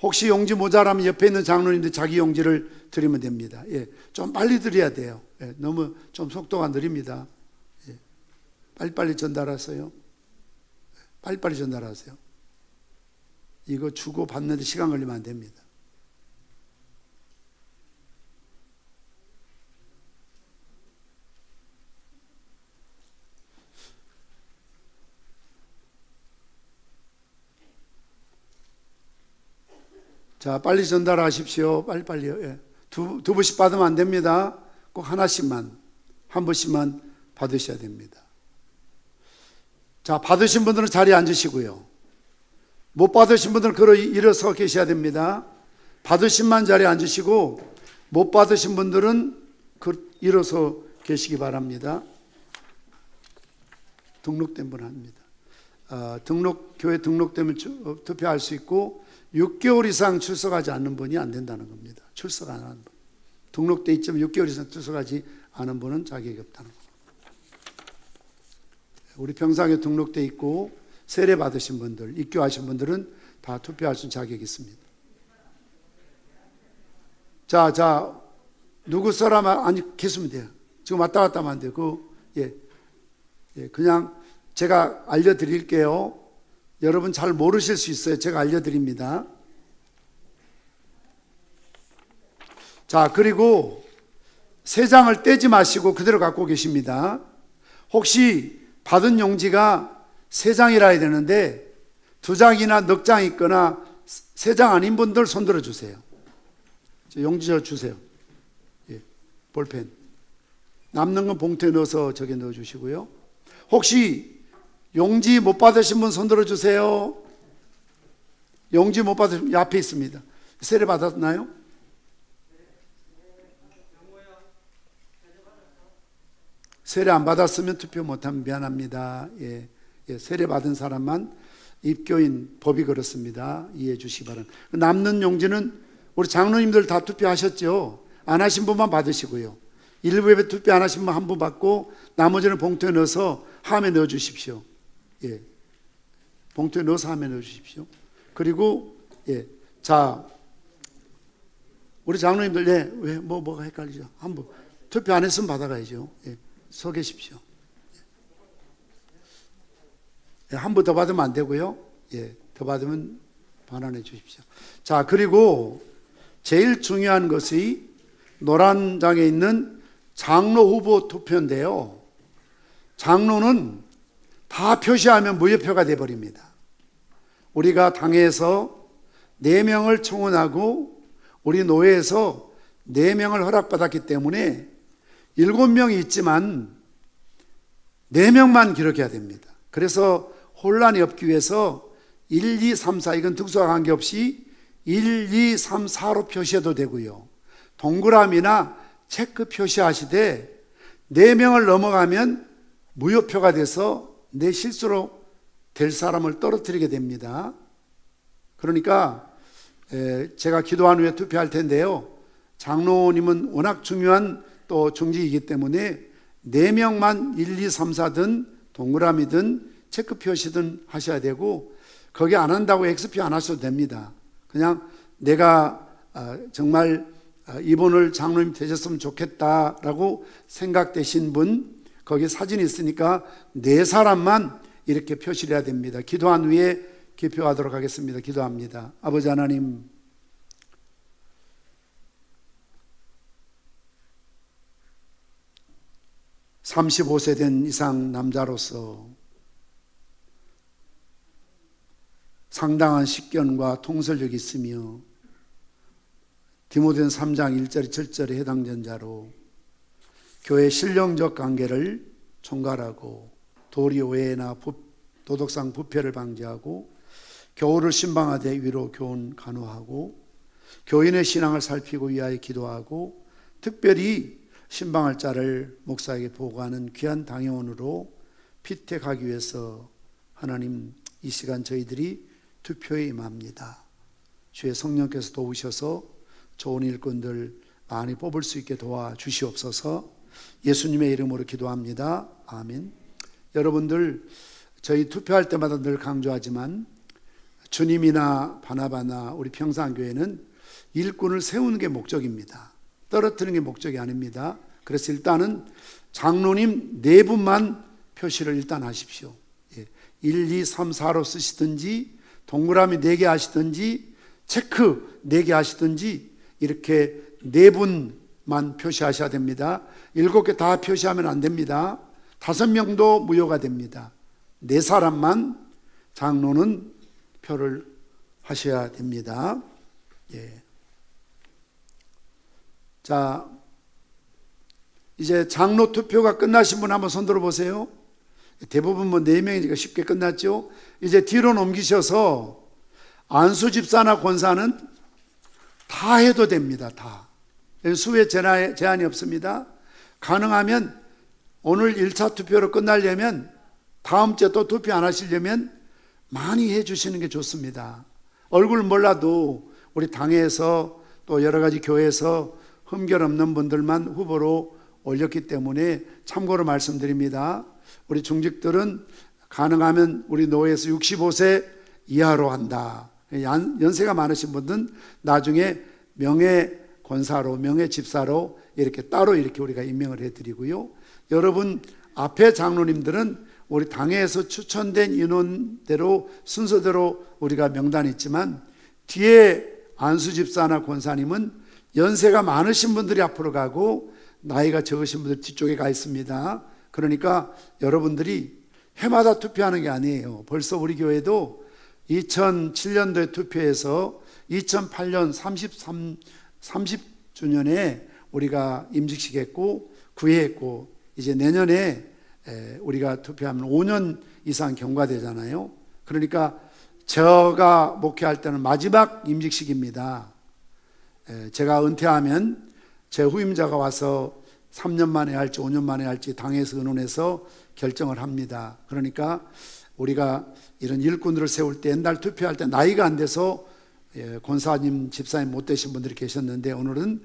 Speaker 1: 혹시 용지 모자라면 옆에 있는 장로님들 자기 용지를 드리면 됩니다. 좀 빨리 드려야 돼요. 너무 좀 속도가 느립니다. 빨리빨리 전달하세요. 빨리빨리 전달하세요. 이거 주고 받는데 시간 걸리면 안 됩니다. 자, 빨리 전달하십시오. 빨리빨리요. 두 분씩 받으면 안 됩니다. 꼭 하나씩만, 한 분씩만 받으셔야 됩니다. 자, 받으신 분들은 자리에 앉으시고요. 못 받으신 분들은 일어서 계셔야 됩니다. 받으신 만 자리에 앉으시고 못 받으신 분들은 일어서 계시기 바랍니다. 등록된 분 합니다. 교회 등록되면 투표할 수 있고 6개월 이상 출석하지 않는 분이 안 된다는 겁니다. 출석 안 하는 분. 등록돼 있지만 6개월 이상 출석하지 않은 분은 자격이 없다는 겁니다. 우리 평상에 등록돼 있고 세례 받으신 분들, 입교하신 분들은 다 투표할 수 있는 자격이 있습니다. 자, 누구 사람 아니 계시면 돼요. 지금 왔다 갔다 하면 안 돼요. 그냥 제가 알려드릴게요. 여러분 잘 모르실 수 있어요. 제가 알려드립니다. 자, 그리고 세 장을 떼지 마시고 그대로 갖고 계십니다. 혹시 받은 용지가 3장이라 해야 되는데 2장이나 넉 장 있거나 3장 아닌 분들 손들어 주세요. 용지 저 주세요. 볼펜. 남는 건 봉투에 넣어서 저기 넣어 주시고요. 혹시 용지 못 받으신 분 손들어 주세요. 용지 못 받으신 분 앞에 있습니다. 세례 받았나요? 세례 안 받았으면 투표 못하면 미안합니다. 세례 받은 사람만 입교인 법이 그렇습니다. 이해해 주시기 바랍니다. 남는 용지는 우리 장로님들 다 투표하셨죠? 안 하신 분만 받으시고요. 일부 예배 투표 안 하신 분 한 분 받고 나머지는 봉투에 넣어서 함에 넣어 주십시오. 예. 봉투에 넣어서 함에 넣어 주십시오. 그리고 예. 자, 우리 장로님들 왜 뭐가 헷갈리죠? 한번 투표 안 했으면 받아가야죠. 예. 서 계십시오. 예. 한 번 더 받으면 안 되고요. 예. 더 받으면 반환해 주십시오. 자, 그리고 제일 중요한 것이 노란 장에 있는 장로 후보 투표인데요. 장로는 다 표시하면 무효표가 되어버립니다. 우리가 당에서 4명을 청원하고 우리 노회에서 4명을 허락받았기 때문에 7명이 있지만 4명만 기록해야 됩니다. 그래서 혼란이 없기 위해서 1, 2, 3, 4 이건 특수와 관계없이 1, 2, 3, 4로 표시해도 되고요. 동그라미나 체크 표시하시되 4명을 넘어가면 무효표가 돼서 내 실수로 될 사람을 떨어뜨리게 됩니다. 그러니까 제가 기도한 후에 투표할 텐데요. 장로님은 워낙 중요한 또 중직이기 때문에 4명만 1, 2, 3, 4든 동그라미든 체크 표시든 하셔야 되고 거기 안 한다고 X표 안 하셔도 됩니다. 그냥 내가 정말 이분을 장로님 되셨으면 좋겠다라고 생각되신 분 거기 사진이 있으니까 4사람만 이렇게 표시를 해야 됩니다. 기도한 후에 기표하도록 하겠습니다. 기도합니다. 아버지 하나님, (35세) 된 이상 남자로서 상당한 식견과 통솔력이 있으며 디모데전 3장 1절에 7절에 해당된 자로 교회 신령적 관계를 총괄하고 도리 오해나 도덕상 부패를 방지하고 교우를 신방하되 위로 교훈 간호하고 교인의 신앙을 살피고 위하여 기도하고 특별히 신방할 자를 목사에게 보고하는 귀한 당회원으로 피택하기 위해서 하나님 이 시간 저희들이 투표에 임합니다. 주의 성령께서 도우셔서 좋은 일꾼들 많이 뽑을 수 있게 도와주시옵소서. 예수님의 이름으로 기도합니다. 아멘. 여러분들 저희 투표할 때마다 늘 강조하지만 주님이나 바나바나 우리 평산교회는 일꾼을 세우는 게 목적입니다. 떨어뜨리는 게 목적이 아닙니다. 그래서 일단은 장로님 4분만 표시를 일단 하십시오. 1, 2, 3, 4로 쓰시든지 동그라미 4개 하시든지 체크 4개 하시든지 이렇게 4분만 표시하셔야 됩니다. 7개 다 표시하면 안 됩니다. 5명도 무효가 됩니다. 4사람만 장로는 표를 하셔야 됩니다. 예. 자, 이제 장로 투표가 끝나신 분 한번 손 들어보세요. 대부분 뭐 4명이니까 쉽게 끝났죠. 이제 뒤로 넘기셔서 안수 집사나 권사는 다 해도 됩니다. 다. 수에 제한이 없습니다. 가능하면 오늘 1차 투표로 끝나려면 다음 주에 또 투표 안 하시려면 많이 해주시는 게 좋습니다. 얼굴 몰라도 우리 당에서 또 여러 가지 교회에서 흠결 없는 분들만 후보로 올렸기 때문에 참고로 말씀드립니다. 우리 중직들은 가능하면 우리 노회에서 65세 이하로 한다. 연세가 많으신 분들은 나중에 명예 권사로 명예 집사로 이렇게 따로 이렇게 우리가 임명을 해드리고요. 여러분 앞에 장로님들은 우리 당에서 추천된 인원대로 순서대로 우리가 명단이 있지만 뒤에 안수 집사나 권사님은 연세가 많으신 분들이 앞으로 가고 나이가 적으신 분들 뒤쪽에 가 있습니다. 그러니까 여러분들이 해마다 투표하는 게 아니에요. 벌써 우리 교회도 2007년도에 투표해서 2008년 30주년에 우리가 임직식 했고 구회했고 이제 내년에 우리가 투표하면 5년 이상 경과되잖아요. 그러니까 제가 목회할 때는 마지막 임직식입니다. 제가 은퇴하면 제 후임자가 와서 3년 만에 할지 5년 만에 할지 당에서 의논해서 결정을 합니다. 그러니까 우리가 이런 일꾼들을 세울 때 옛날 투표할 때 나이가 안 돼서 권사님, 집사님 못 되신 분들이 계셨는데 오늘은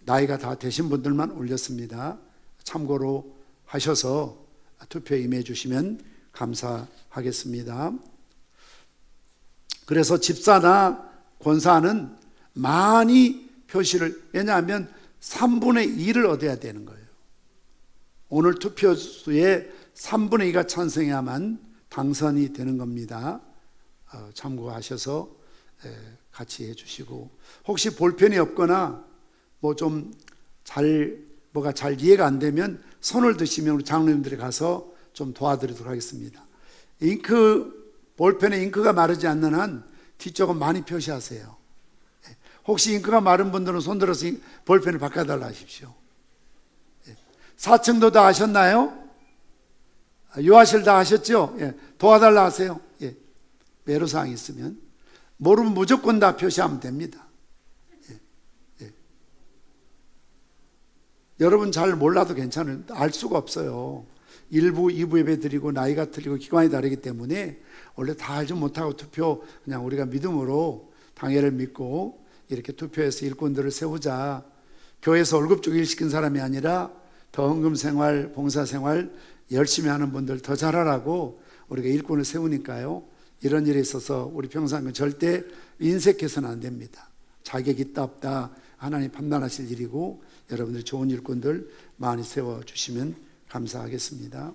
Speaker 1: 나이가 다 되신 분들만 올렸습니다. 참고로 하셔서 투표에 임해 주시면 감사하겠습니다. 그래서 집사나 권사는 많이 표시를, 왜냐하면 3분의 2를 얻어야 되는 거예요. 오늘 투표수의 3분의 2가 찬성해야만 당선이 되는 겁니다. 참고하셔서 같이 해주시고, 혹시 볼펜이 없거나 뭐 좀 뭐가 잘 이해가 안 되면 손을 드시면 우리 장로님들이 가서 좀 도와드리도록 하겠습니다. 볼펜에 잉크가 마르지 않는 한 뒤쪽은 많이 표시하세요. 혹시 잉크가 마른 분들은 손들어서 볼펜을 바꿔달라 하십시오. 4층도 다 하셨나요? 유아실 다 하셨죠? 도와달라 하세요. 매로사항이 있으면 모르면 무조건 다 표시하면 됩니다. 여러분 잘 몰라도 괜찮아요. 알 수가 없어요. 1부, 2부 예배 드리고 나이가 틀리고 기관이 다르기 때문에 원래 다 알지 못하고 투표, 그냥 우리가 믿음으로 당회를 믿고 이렇게 투표해서 일꾼들을 세우자. 교회에서 월급 주기 일 시킨 사람이 아니라 더 헌금 생활, 봉사 생활 열심히 하는 분들 더 잘하라고 우리가 일꾼을 세우니까요. 이런 일에 있어서 우리 평상은 절대 인색해서는 안 됩니다. 자격 있다 없다 하나님 판단하실 일이고, 여러분들 좋은 일꾼들 많이 세워주시면 감사하겠습니다.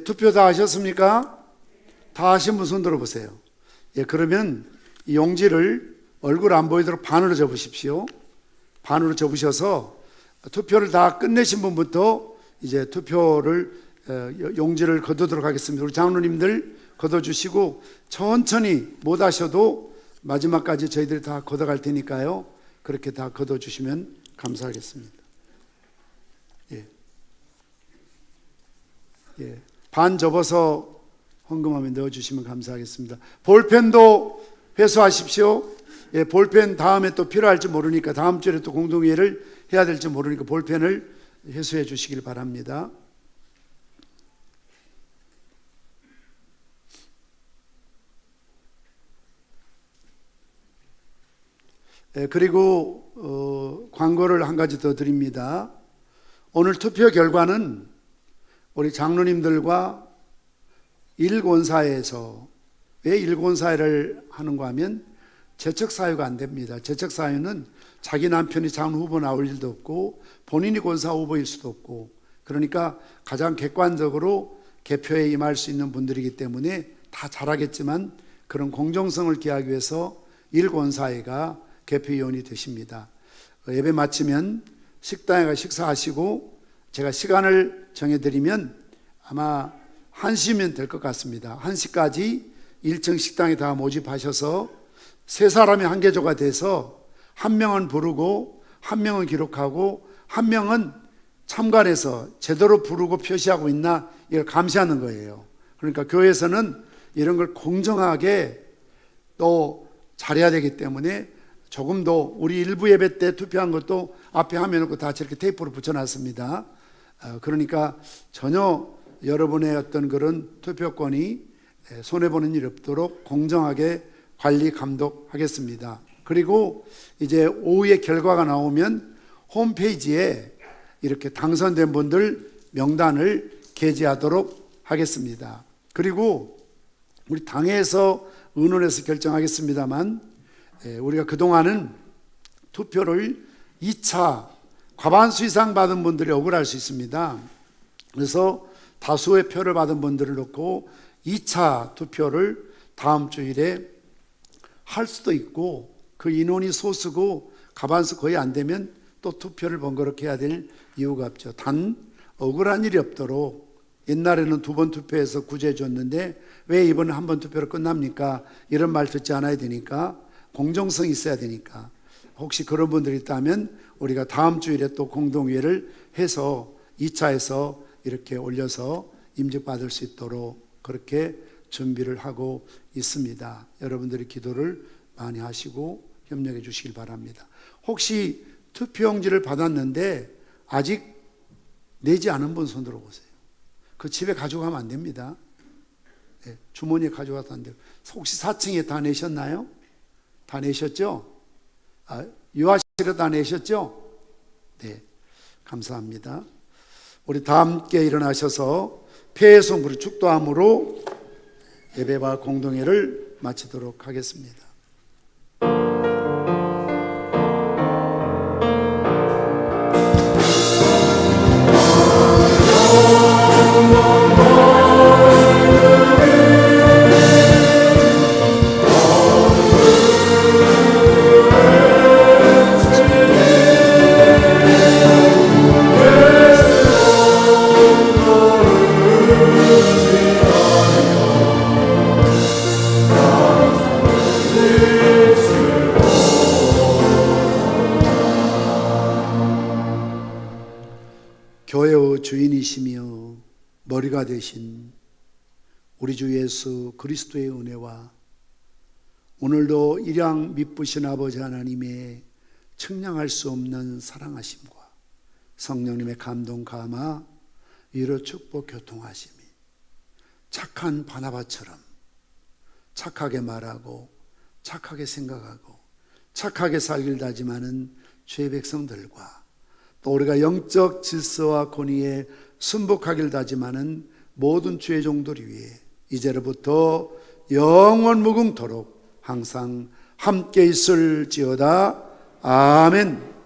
Speaker 1: 투표 다 하셨습니까? 다 하신 분 손 들어보세요. 그러면 이 용지를 얼굴 안 보이도록 반으로 접으십시오. 반으로 접으셔서 투표를 다 끝내신 분부터 이제 투표를 용지를 거두도록 하겠습니다. 우리 장로님들 거둬주시고, 천천히 못 하셔도 마지막까지 저희들이 다 걷어갈 테니까요. 그렇게 다 거둬주시면 감사하겠습니다. 반 접어서 헌금함에 넣어주시면 감사하겠습니다. 볼펜도 회수하십시오. 볼펜 다음에 또 필요할지 모르니까, 다음 주에 또 공동회의를 해야 될지 모르니까 볼펜을 회수해 주시길 바랍니다. 그리고 광고를 한 가지 더 드립니다. 오늘 투표 결과는 우리 장로님들과 일권사회에서, 왜 일권사회를 하는가 하면 재척사유가 안 됩니다. 재척사유는 자기 남편이 장로 후보 나올 일도 없고 본인이 권사 후보일 수도 없고, 그러니까 가장 객관적으로 개표에 임할 수 있는 분들이기 때문에 다 잘하겠지만 그런 공정성을 기하기 위해서 일권사회가 개표위원이 되십니다. 예배 마치면 식당에 가 식사하시고 제가 시간을 정해드리면 아마 1시면 될 것 같습니다. 1시까지 1층 식당에 다 모집하셔서 세 사람이 한 개조가 돼서 한 명은 부르고 한 명은 기록하고 한 명은 참관해서 제대로 부르고 표시하고 있나 이걸 감시하는 거예요. 그러니까 교회에서는 이런 걸 공정하게 또 잘해야 되기 때문에 조금 더, 우리 일부 예배 때 투표한 것도 앞에 화면 놓고 다 저렇게 테이프로 붙여놨습니다. 그러니까 전혀 여러분의 어떤 그런 투표권이 손해보는 일이 없도록 공정하게 관리 감독하겠습니다. 그리고 이제 오후에 결과가 나오면 홈페이지에 이렇게 당선된 분들 명단을 게재하도록 하겠습니다. 그리고 우리 당에서 의논해서 결정하겠습니다만, 우리가 그동안은 투표를 2차 과반수 이상 받은 분들이 억울할 수 있습니다. 그래서 다수의 표를 받은 분들을 놓고 2차 투표를 다음 주일에 할 수도 있고, 그 인원이 소수고 과반수 거의 안 되면 또 투표를 번거롭게 해야 될 이유가 없죠. 단 억울한 일이 없도록 옛날에는 2번 투표해서 구제 줬는데 왜 이번에 1번 투표로 끝납니까? 이런 말 듣지 않아야 되니까 공정성이 있어야 되니까 혹시 그런 분들이 있다면 우리가 다음 주일에 또 공동회를 해서 2차에서 이렇게 올려서 임직받을 수 있도록 그렇게 준비를 하고 있습니다. 여러분들이 기도를 많이 하시고 협력해 주시길 바랍니다. 혹시 투표용지를 받았는데 아직 내지 않은 분 손 들어보세요. 그 집에 가져가면 안 됩니다. 네, 주머니에 가져가도 안 돼요. 혹시 4층에 다 내셨나요? 다 내셨죠? 유아실에 다 내셨죠? 네, 감사합니다. 우리 다 함께 일어나셔서 폐성부를 축도함으로 예배와 공동회를 마치도록 하겠습니다. 교회의 주인이시며 머리가 되신 우리 주 예수 그리스도의 은혜와 오늘도 일양 미쁘신 아버지 하나님의 측량할 수 없는 사랑하심과 성령님의 감동 감화 위로 축복 교통하심이 착한 바나바처럼 착하게 말하고 착하게 생각하고 착하게 살길 다짐하는 주의 백성들과 또 우리가 영적 질서와 권위에 순복하길 다짐하는 모든 주의 종들을 위해 이제로부터 영원 무궁토록 항상 함께 있을지어다. 아멘.